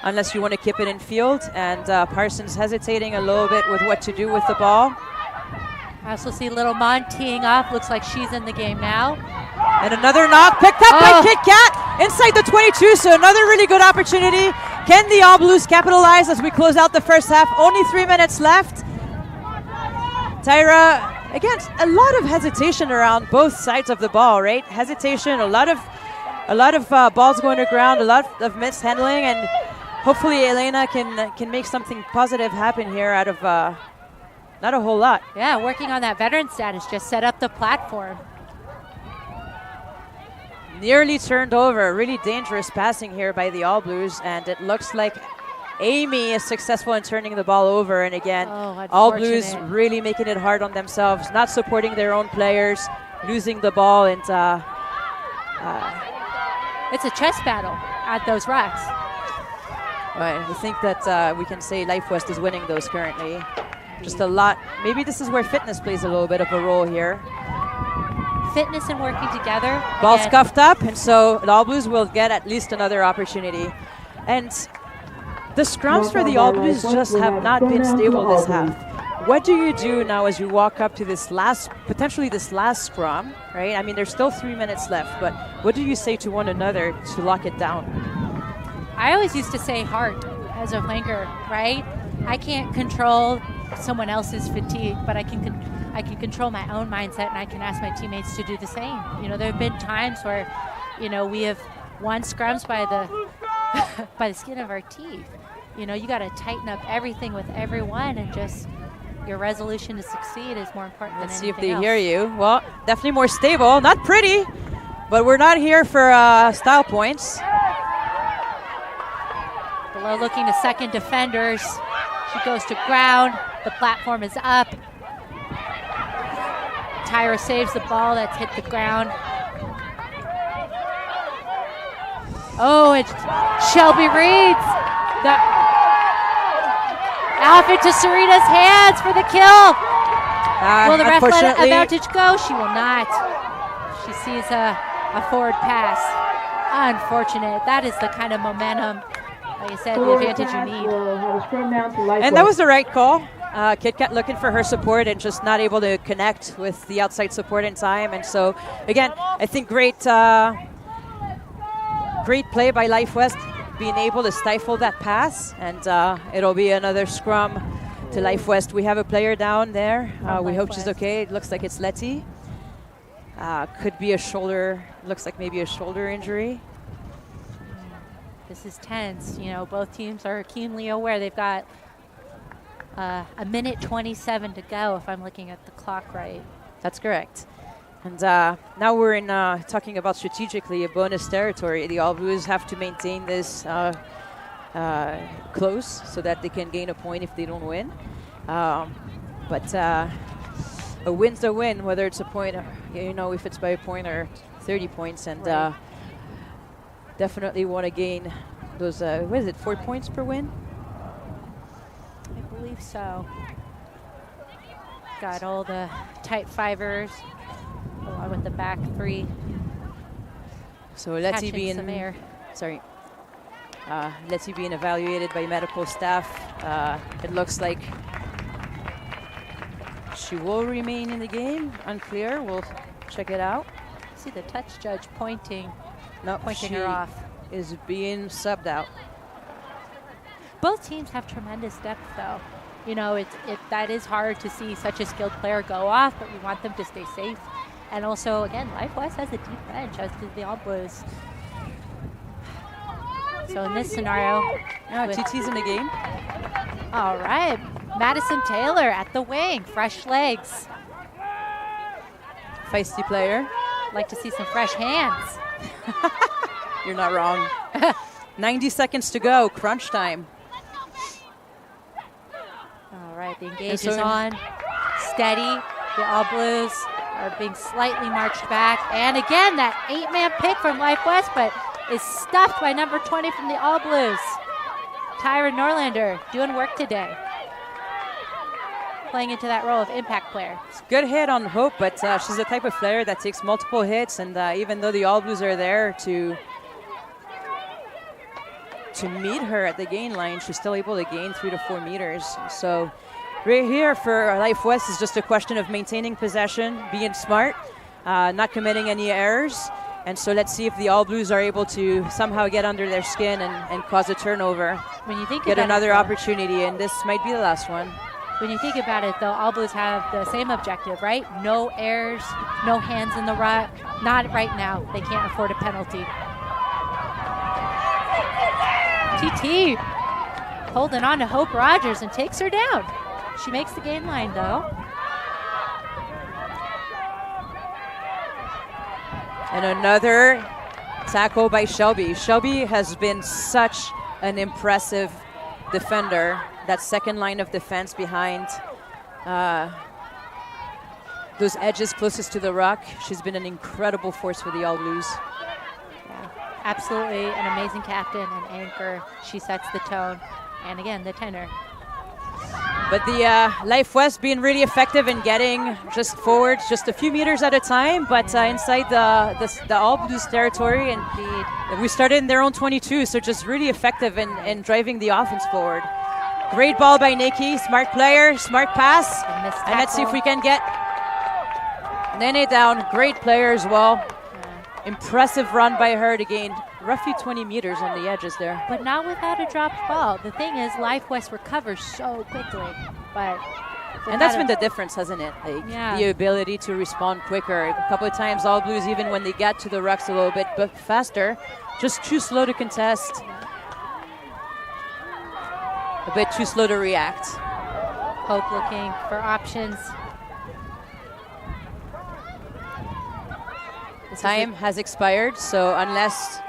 unless you want to keep it in field. And Parsons hesitating a little bit with what to do with the ball. I also see Little Mon teeing off. Looks like she's in the game now. And another knock picked up by Kit Kat inside the 22, so another really good opportunity. Can the All Blues capitalize as we close out the first half? Only 3 minutes left. Tyra, again, a lot of hesitation around both sides of the ball, right? Hesitation, a lot of balls going to ground, a lot of mishandling, and hopefully Elena can make something positive happen here out of not a whole lot. Yeah, working on that veteran status, just set up the platform. Nearly turned over, really dangerous passing here by the All Blues, and it looks like Amy is successful in turning the ball over. And again, All Blues really making it hard on themselves, not supporting their own players, losing the ball, and it's a chess battle at those racks. Right, I think that we can say Life West is winning those currently. Just a lot. Maybe this is where fitness plays a little bit of a role here. Fitness and working together. Ball scuffed up, and so the All Blues will get at least another opportunity. And the scrums for the All Blues just have not been stable this half. What do you do now as you walk up to this potentially this last scrum, right? I mean, there's still 3 minutes left, but what do you say to one another to lock it down? I always used to say heart as a flanker, right? I can't control someone else's fatigue, but I can control my own mindset, and I can ask my teammates to do the same. There have been times where, we have won scrums by the by the skin of our teeth. You got to tighten up everything with everyone, and just your resolution to succeed is more important than anything else. Let's see if they hear you. Well, definitely more stable. Not pretty, but we're not here for style points. Below looking to second defenders. She goes to ground. The platform is up. Tyra saves the ball that's hit the ground. Oh, it's Shelby Reeds. Off into Serena's hands for the kill. Will the ref let advantage go? She will not. She sees a forward pass. Unfortunate. That is the kind of momentum, like I said, the advantage you need. And that was the right call. Kit Kat looking for her support and just not able to connect with the outside support in time. And so, again, I think great play by Life West, being able to stifle that pass. And it'll be another scrum to Life West. We have a player down there. We hope she's okay. It looks like it's Letty. Could be a shoulder, looks like maybe a shoulder injury. This is tense. You know, both teams are keenly aware. They've got a minute 27 to go, if I'm looking at the clock right. That's correct. And now we're in talking about strategically a bonus territory. The All Blues have to maintain this close so that they can gain a point if they don't win. But a win's a win, whether it's a point, you know, if it's by a point or 30 points. And definitely want to gain those, what is it, 4 points per win? I believe so. Got all the tight fivers along with the back three. So Letty being some air. Sorry. Letty being evaluated by medical staff. It looks like she will remain in the game. Unclear. We'll check it out. See the touch judge pointing. No, pointing she her off. Is being subbed out. Both teams have tremendous depth, though. You know, that is hard to see such a skilled player go off, but we want them to stay safe. And also, again, Life West has a deep bench, as do the All Blues. So in this scenario, TT's in the game. All right, Madison Taylor at the wing, fresh legs. Feisty player. Like to see some fresh hands. You're not wrong. 90 seconds to go, crunch time. All right, the engage is on. Steady. The All Blues are being slightly marched back. And again, that 8-man pick from Life West, but is stuffed by number 20 from the All Blues. Tyra Norlander doing work today. Playing into that role of impact player. It's a good hit on Hope, but she's the type of player that takes multiple hits, and even though the All Blues are there to meet her at the gain line, she's still able to gain 3 to 4 meters. So right here for Life West is just a question of maintaining possession, being smart, not committing any errors. And so let's see if the All Blues are able to somehow get under their skin and cause a turnover. When you think get another opportunity, and this might be the last one. When you think about it, though, All Blues have the same objective, right? No errors, no hands in the ruck. Not right now. They can't afford a penalty. TT holding on to Hope Rogers and takes her down. She makes the gain line, though. And another tackle by Shelby. Shelby has been such an impressive defender. That second line of defense behind those edges closest to the ruck. She's been an incredible force for the All Blues. Yeah, absolutely an amazing captain and anchor. She sets the tone. And again, the tenor. But the Life West being really effective in getting just forward, just a few meters at a time, but inside the All Blues territory. And we started in their own 22, so just really effective in driving the offense forward. Great ball by Nikki, smart player, smart pass. And let's see if we can get Nene down. Great player as well. Yeah. Impressive run by her to gain roughly 20 meters on the edges there. But not without a dropped ball. The thing is, Life West recovers so quickly. And that's been the difference, hasn't it? Like the ability to respond quicker. A couple of times, All Blues, even when they get to the rucks a little bit but faster, just too slow to contest. A bit too slow to react. Hope looking for options. Time has expired, so unless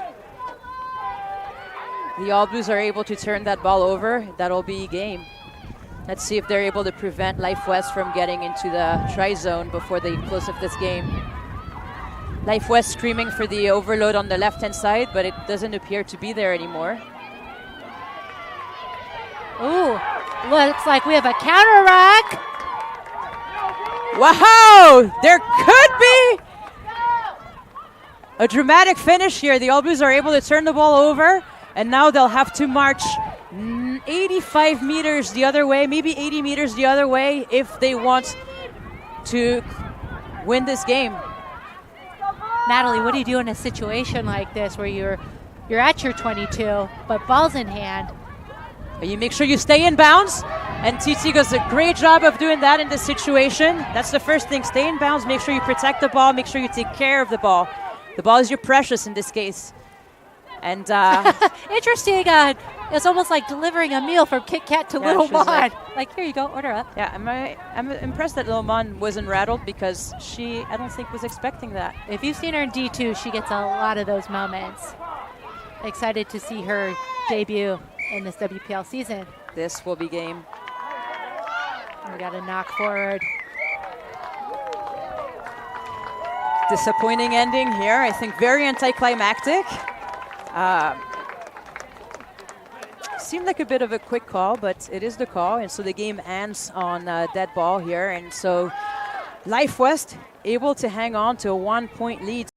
the All Blues are able to turn that ball over, that'll be game. Let's see if they're able to prevent Life West from getting into the try zone before they close up this game. Life West screaming for the overload on the left-hand side, but it doesn't appear to be there anymore. Ooh, looks like we have a counter rack. Wow, there could be a dramatic finish here. The All Blues are able to turn the ball over, and now they'll have to march 85 meters the other way, maybe 80 meters the other way if they want to win this game. Natalie, what do you do in a situation like this where you're at your 22, but ball's in hand? You make sure you stay in bounds, and TT does a great job of doing that in this situation. That's the first thing. Stay in bounds, make sure you protect the ball, make sure you take care of the ball. The ball is your precious in this case. And interesting. It's almost like delivering a meal from Kit Kat to Little Mon. Like, here you go, order up. Yeah, I'm impressed that Little Mon wasn't rattled because I don't think, was expecting that. If you've seen her in D2, she gets a lot of those moments. Excited to see her debut in this WPL season. This will be game. We got a knock forward. Disappointing ending here. I think very anticlimactic. Seemed like a bit of a quick call, but it is the call, and so the game ends on dead ball here. And so Life West able to hang on to a 1-point lead.